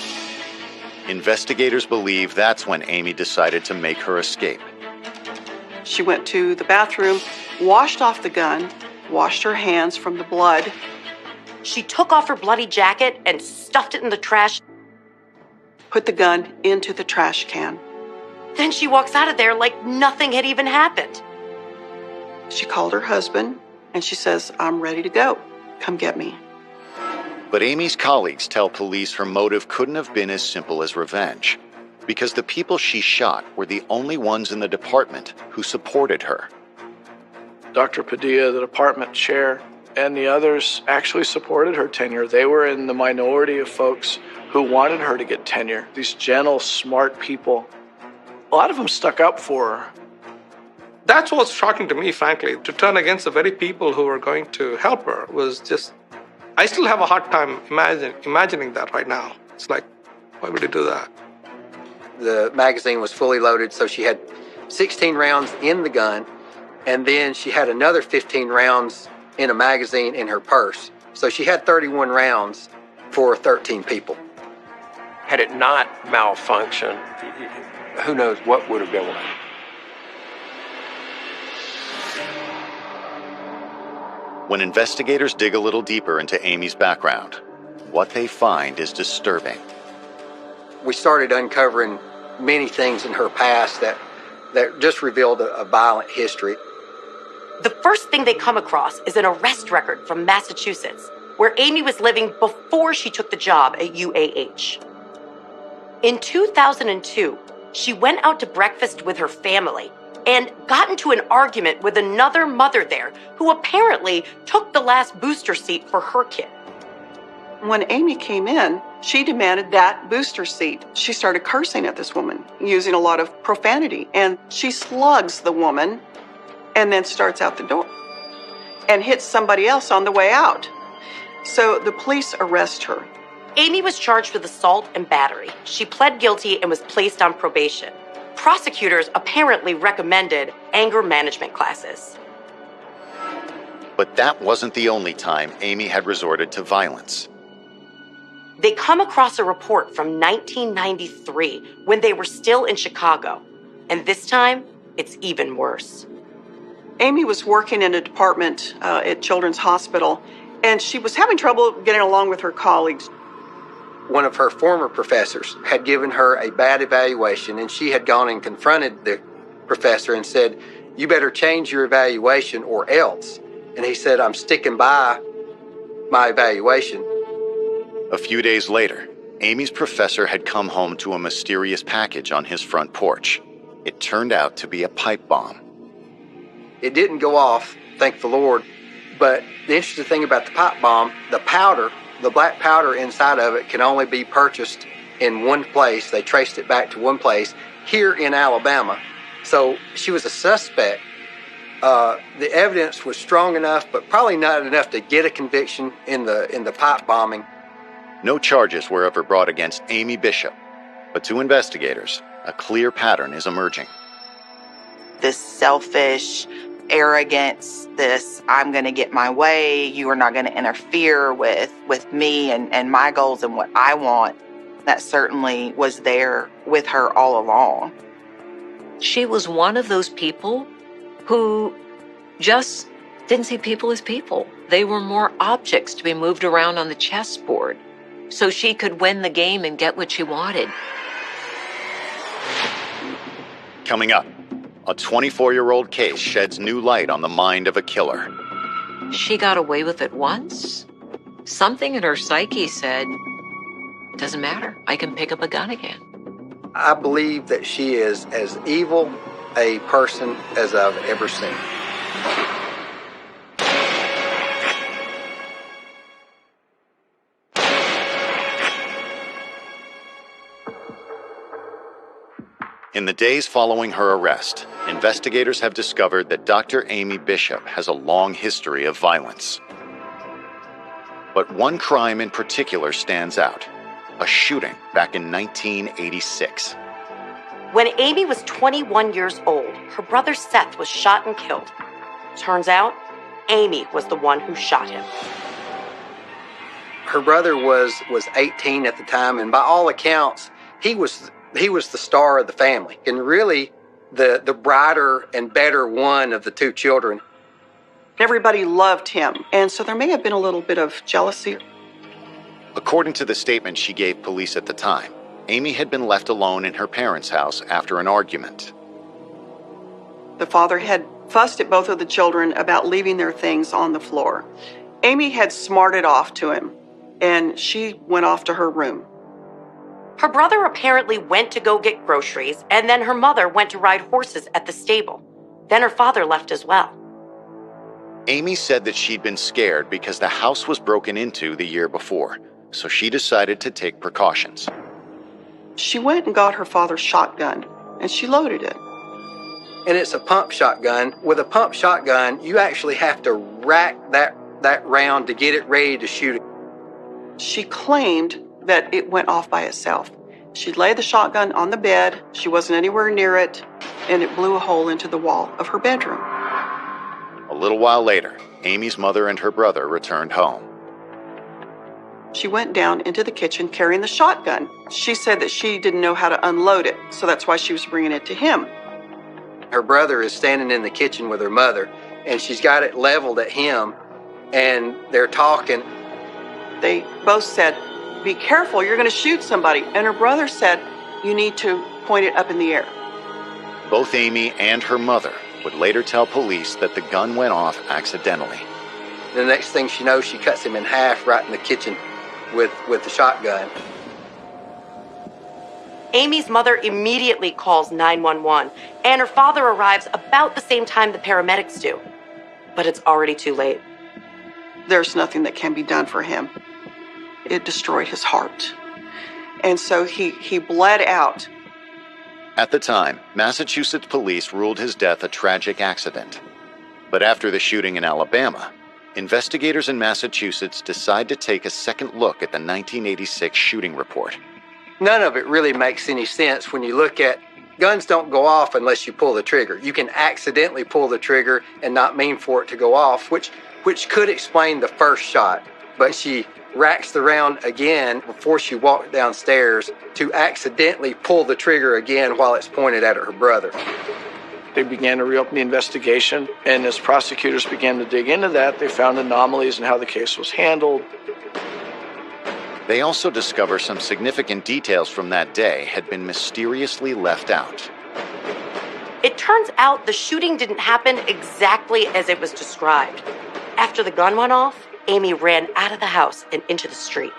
Investigators believe that's when Amy decided to make her escape. She went to the bathroom, washed off the gun, washed her hands from the blood. She took off her bloody jacket and stuffed it in the trash. Put the gun into the trash can. Then she walks out of there like nothing had even happened. She called her husband and she says, I'm ready to go. Come get me. But Amy's colleagues tell police her motive couldn't have been as simple as revenge, because the people she shot were the only ones in the department who supported her. Dr. Padilla, the department chair, and the others actually supported her tenure. They were in the minority of folks who wanted her to get tenure. These gentle, smart people. A lot of them stuck up for her. That's what's shocking to me, frankly. To turn against the very people who were going to help her was just... I still have a hard time imagining that right now. It's like, why would you do that? The magazine was fully loaded, so she had 16 rounds in the gun, and then she had another 15 rounds in a magazine in her purse. So she had 31 rounds for 13 people. Had it not malfunctioned, who knows what would have gone on. When investigators dig a little deeper into Amy's background, what they find is disturbing. We started uncovering many things in her past that just revealed a violent history. The first thing they come across is an arrest record from Massachusetts, where Amy was living before she took the job at UAH. In 2002, she went out to breakfast with her family and got into an argument with another mother there who apparently took the last booster seat for her kid. When Amy came in, she demanded that booster seat. She started cursing at this woman, using a lot of profanity, and she slugs the woman and then starts out the door and hits somebody else on the way out. So the police arrest her. Amy was charged with assault and battery. She pled guilty and was placed on probation. Prosecutors apparently recommended anger management classes. But that wasn't the only time Amy had resorted to violence. They come across a report from 1993 when they were still in Chicago. And this time, it's even worse. Amy was working in a department at Children's Hospital, and she was having trouble getting along with her colleagues. One of her former professors had given her a bad evaluation, and she had gone and confronted the professor and said, "You better change your evaluation or else." And he said, "I'm sticking by my evaluation." A few days later, Amy's professor had come home to a mysterious package on his front porch. It turned out to be a pipe bomb. It didn't go off, thank the Lord, but the interesting thing about the pipe bomb, the powder, the black powder inside of it can only be purchased in one place. They traced it back to one place here in Alabama. So she was a suspect. The evidence was strong enough, but probably not enough to get a conviction in the pipe bombing. No charges were ever brought against Amy Bishop, but to investigators, a clear pattern is emerging. This selfish arrogance, this I'm going to get my way, you are not going to interfere with me and my goals and what I want, that certainly was there with her all along. She was one of those people who just didn't see people as people. They were more objects to be moved around on the chessboard so she could win the game and get what she wanted. Coming up, a 24-year-old case sheds new light on the mind of a killer. She got away with it once. Something in her psyche said, doesn't matter, I can pick up a gun again. I believe that she is as evil a person as I've ever seen. In the days following her arrest, investigators have discovered that Dr. Amy Bishop has a long history of violence. But one crime in particular stands out: a shooting back in 1986. When Amy was 21 years old, her brother Seth was shot and killed. Turns out, Amy was the one who shot him. Her brother was 18 at the time, and by all accounts, he was the star of the family, and really the brighter and better one of the two children. Everybody loved him, and so there may have been a little bit of jealousy. According to the statement she gave police at the time, Amy had been left alone in her parents' house after an argument. The father had fussed at both of the children about leaving their things on the floor. Amy had smarted off to him, and she went off to her room. Her brother apparently went to go get groceries, and then her mother went to ride horses at the stable. Then her father left as well. Amy said that she'd been scared because the house was broken into the year before, so she decided to take precautions. She went and got her father's shotgun, and she loaded it. And it's a pump shotgun. With a pump shotgun, you actually have to rack that round to get it ready to shoot it. She claimed that it went off by itself. She laid the shotgun on the bed, she wasn't anywhere near it, and it blew a hole into the wall of her bedroom. A little while later, Amy's mother and her brother returned home. She went down into the kitchen carrying the shotgun. She said that she didn't know how to unload it, so that's why she was bringing it to him. Her brother is standing in the kitchen with her mother, and she's got it leveled at him, and they're talking. They both said, "Be careful, you're going to shoot somebody." And her brother said, "You need to point it up in the air." Both Amy and her mother would later tell police that the gun went off accidentally. The next thing she knows, she cuts him in half right in the kitchen with the shotgun. Amy's mother immediately calls 911, and her father arrives about the same time the paramedics do. But it's already too late. There's nothing that can be done for him. it destroyed his heart. And so he bled out. At the time, Massachusetts police ruled his death a tragic accident. But after the shooting in Alabama, investigators in Massachusetts decide to take a second look at the 1986 shooting report. None of it really makes any sense when you look at guns don't go off unless you pull the trigger. You can accidentally pull the trigger and not mean for it to go off, which could explain the first shot. But she racks the round again before she walked downstairs to accidentally pull the trigger again while it's pointed at her brother. They began to reopen the investigation, and as prosecutors began to dig into that, they found anomalies in how the case was handled. They also discover some significant details from that day had been mysteriously left out. It turns out the shooting didn't happen exactly as it was described. After the gun went off, Amy ran out of the house and into the street.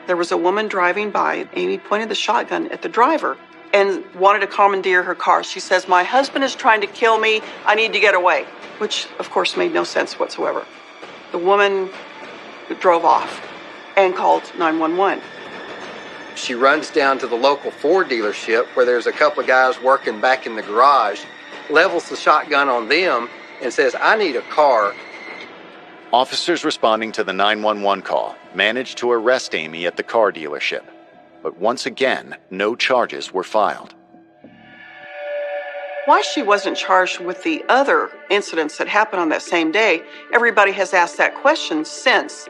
There was a woman driving by. Amy pointed the shotgun at the driver and wanted to commandeer her car. She says, "My husband is trying to kill me. I need to get away," which, of course, made no sense whatsoever. The woman drove off and called 911. She runs down to the local Ford dealership where there's a couple of guys working back in the garage, levels the shotgun on them, and says, "I need a car." Officers responding to the 911 call managed to arrest Amy at the car dealership. But once again, no charges were filed. Why she wasn't charged with the other incidents that happened on that same day, everybody has asked that question since.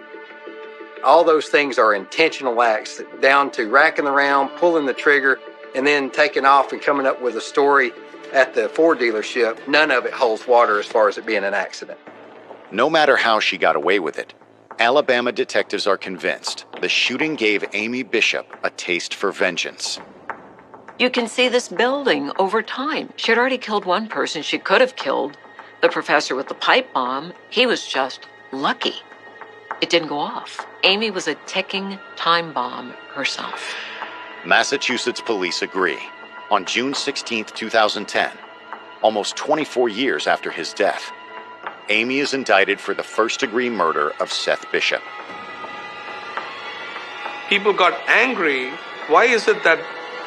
All those things are intentional acts, down to racking the round, pulling the trigger, and then taking off and coming up with a story at the Ford dealership. None of it holds water as far as it being an accident. No matter how she got away with it, Alabama detectives are convinced the shooting gave Amy Bishop a taste for vengeance. You can see this building over time. She had already killed one person she could have killed. The professor with the pipe bomb, he was just lucky. It didn't go off. Amy was a ticking time bomb herself. Massachusetts police agree. On June 16, 2010, almost 24 years after his death, Amy is indicted for the first-degree murder of Seth Bishop. People got angry. Why is it that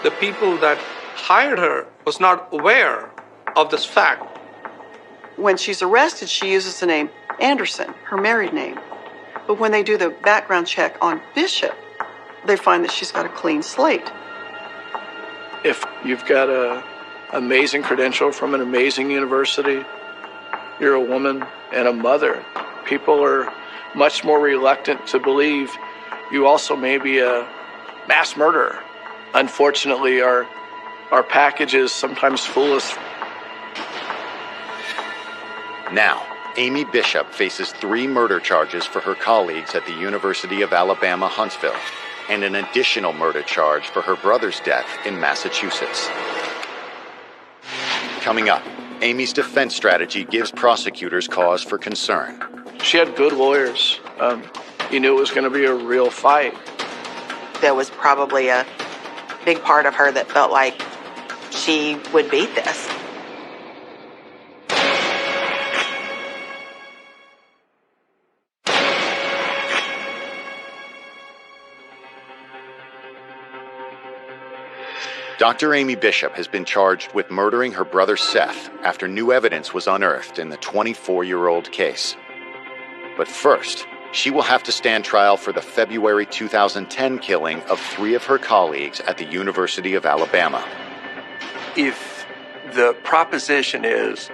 the people that hired her was not aware of this fact? When she's arrested, she uses the name Anderson, her married name. But when they do the background check on Bishop, they find that she's got a clean slate. If you've got an amazing credential from an amazing university, you're a woman and a mother, people are much more reluctant to believe you also may be a mass murderer. Unfortunately, our packages sometimes fool us. Now, Amy Bishop faces 3 murder charges for her colleagues at the University of Alabama, Huntsville, and an additional murder charge for her brother's death in Massachusetts. Coming up, Amy's defense strategy gives prosecutors cause for concern. She had good lawyers. You knew it was going to be a real fight. There was probably a big part of her that felt like she would beat this. Dr. Amy Bishop has been charged with murdering her brother Seth after new evidence was unearthed in the 24-year-old case. But first, she will have to stand trial for the February 2010 killing of 3 of her colleagues at the University of Alabama. If the proposition is,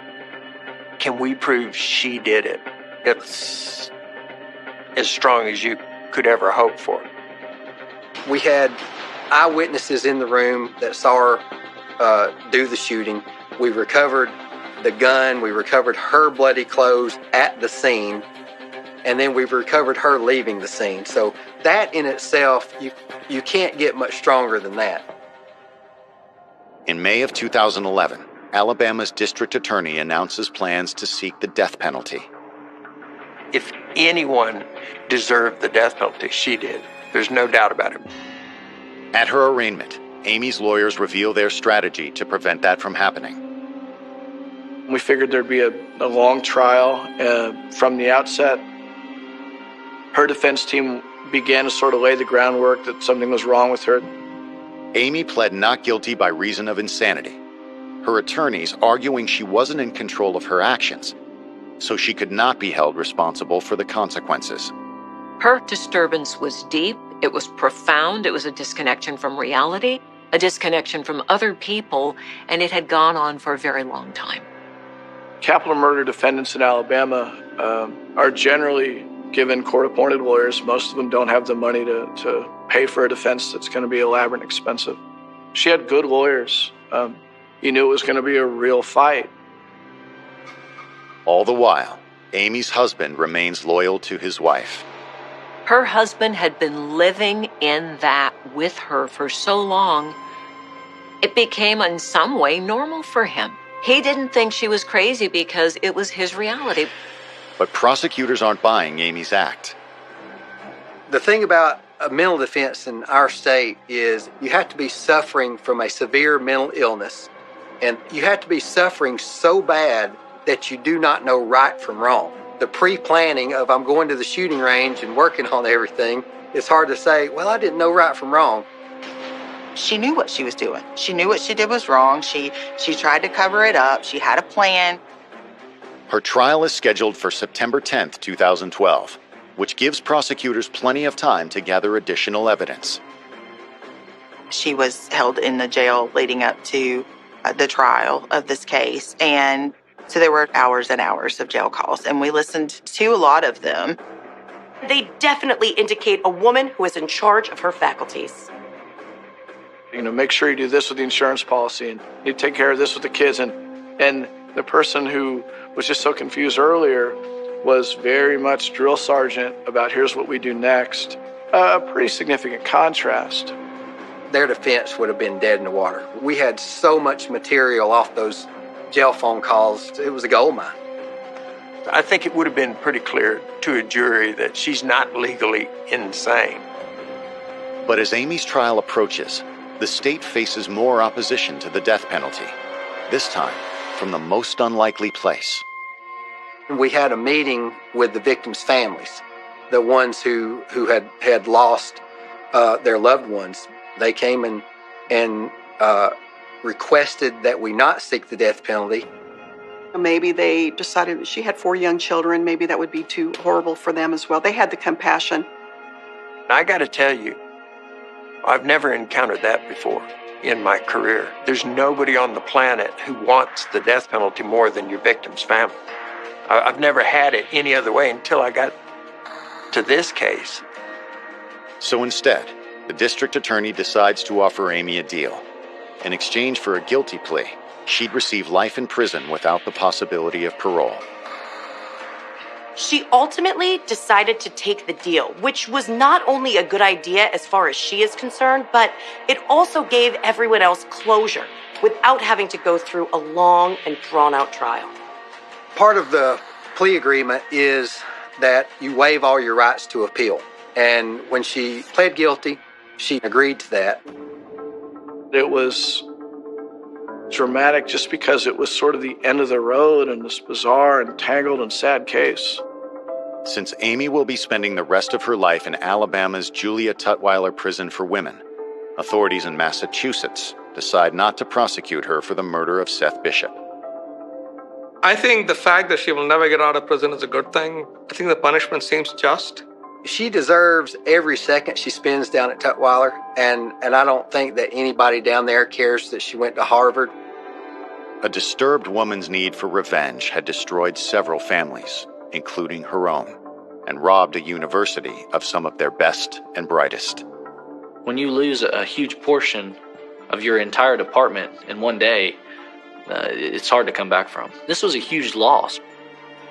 can we prove she did it? It's as strong as you could ever hope for. We had eyewitnesses in the room that saw her do the shooting. We recovered the gun. We recovered her bloody clothes at the scene. And then we recovered her leaving the scene. So that in itself, you can't get much stronger than that. In May of 2011, Alabama's district attorney announces plans to seek the death penalty. If anyone deserved the death penalty, she did. There's no doubt about it. At her arraignment, Amy's lawyers reveal their strategy to prevent that from happening. We figured there'd be a long trial from the outset. Her defense team began to sort of lay the groundwork that something was wrong with her. Amy pled not guilty by reason of insanity, her attorneys arguing she wasn't in control of her actions, so she could not be held responsible for the consequences. Her disturbance was deep, it was profound, it was a disconnection from reality, a disconnection from other people, and it had gone on for a very long time. Capital murder defendants in Alabama are generally given court-appointed lawyers. Most of them don't have the money to pay for a defense that's going to be elaborate and expensive. She had good lawyers. You knew it was going to be a real fight. All the while, Amy's husband remains loyal to his wife. Her husband had been living in that with her for so long, it became in some way normal for him. He didn't think she was crazy because it was his reality. But prosecutors aren't buying Amy's act. The thing about a mental defense in our state is you have to be suffering from a severe mental illness, and you have to be suffering so bad that you do not know right from wrong. The pre-planning of I'm going to the shooting range and working on everything, it's hard to say, well, I didn't know right from wrong. She knew what she was doing. She knew what she did was wrong. She tried to cover it up. She had a plan. Her trial is scheduled for September 10th, 2012, which gives prosecutors plenty of time to gather additional evidence. She was held in the jail leading up to the trial of this case, and so there were hours and hours of jail calls, and we listened to a lot of them. They definitely indicate a woman who is in charge of her faculties. Make sure you do this with the insurance policy, and you take care of this with the kids. And the person who was just so confused earlier was very much drill sergeant about here's what we do next. A pretty significant contrast. Their defense would have been dead in the water. We had so much material off those jail phone calls, it was a gold mine. I think it would have been pretty clear to a jury that she's not legally insane. But as Amy's trial approaches, the state faces more opposition to the death penalty, this time from the most unlikely place. We had a meeting with the victims' families, the ones who had lost their loved ones. They came and requested that we not seek the death penalty. Maybe they decided that she had 4 young children. Maybe that would be too horrible for them as well. They had the compassion. I got to tell you, I've never encountered that before in my career. There's nobody on the planet who wants the death penalty more than your victim's family. I've never had it any other way until I got to this case. So instead, the district attorney decides to offer Amy a deal. In exchange for a guilty plea, she'd receive life in prison without the possibility of parole. She ultimately decided to take the deal, which was not only a good idea as far as she is concerned, but it also gave everyone else closure without having to go through a long and drawn-out trial. Part of the plea agreement is that you waive all your rights to appeal. And when she pled guilty, she agreed to that. It was dramatic just because it was sort of the end of the road in this bizarre and tangled and sad case. Since Amy will be spending the rest of her life in Alabama's Julia Tutwiler Prison for Women, authorities in Massachusetts decide not to prosecute her for the murder of Seth Bishop. I think the fact that she will never get out of prison is a good thing. I think the punishment seems just. She deserves every second she spends down at Tutwiler, and I don't think that anybody down there cares that she went to Harvard. A disturbed woman's need for revenge had destroyed several families, including her own, and robbed a university of some of their best and brightest. When you lose a huge portion of your entire department in one day, it's hard to come back from. This was a huge loss.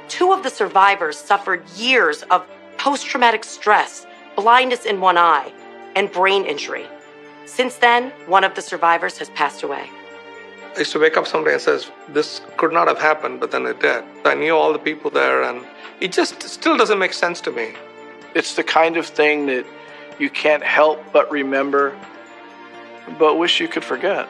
2 of the survivors suffered years of post-traumatic stress, blindness in one eye, and brain injury. Since then, one of the survivors has passed away. I used to wake up someday and says, this could not have happened, but then it did. I knew all the people there, and it just still doesn't make sense to me. It's the kind of thing that you can't help but remember, but wish you could forget.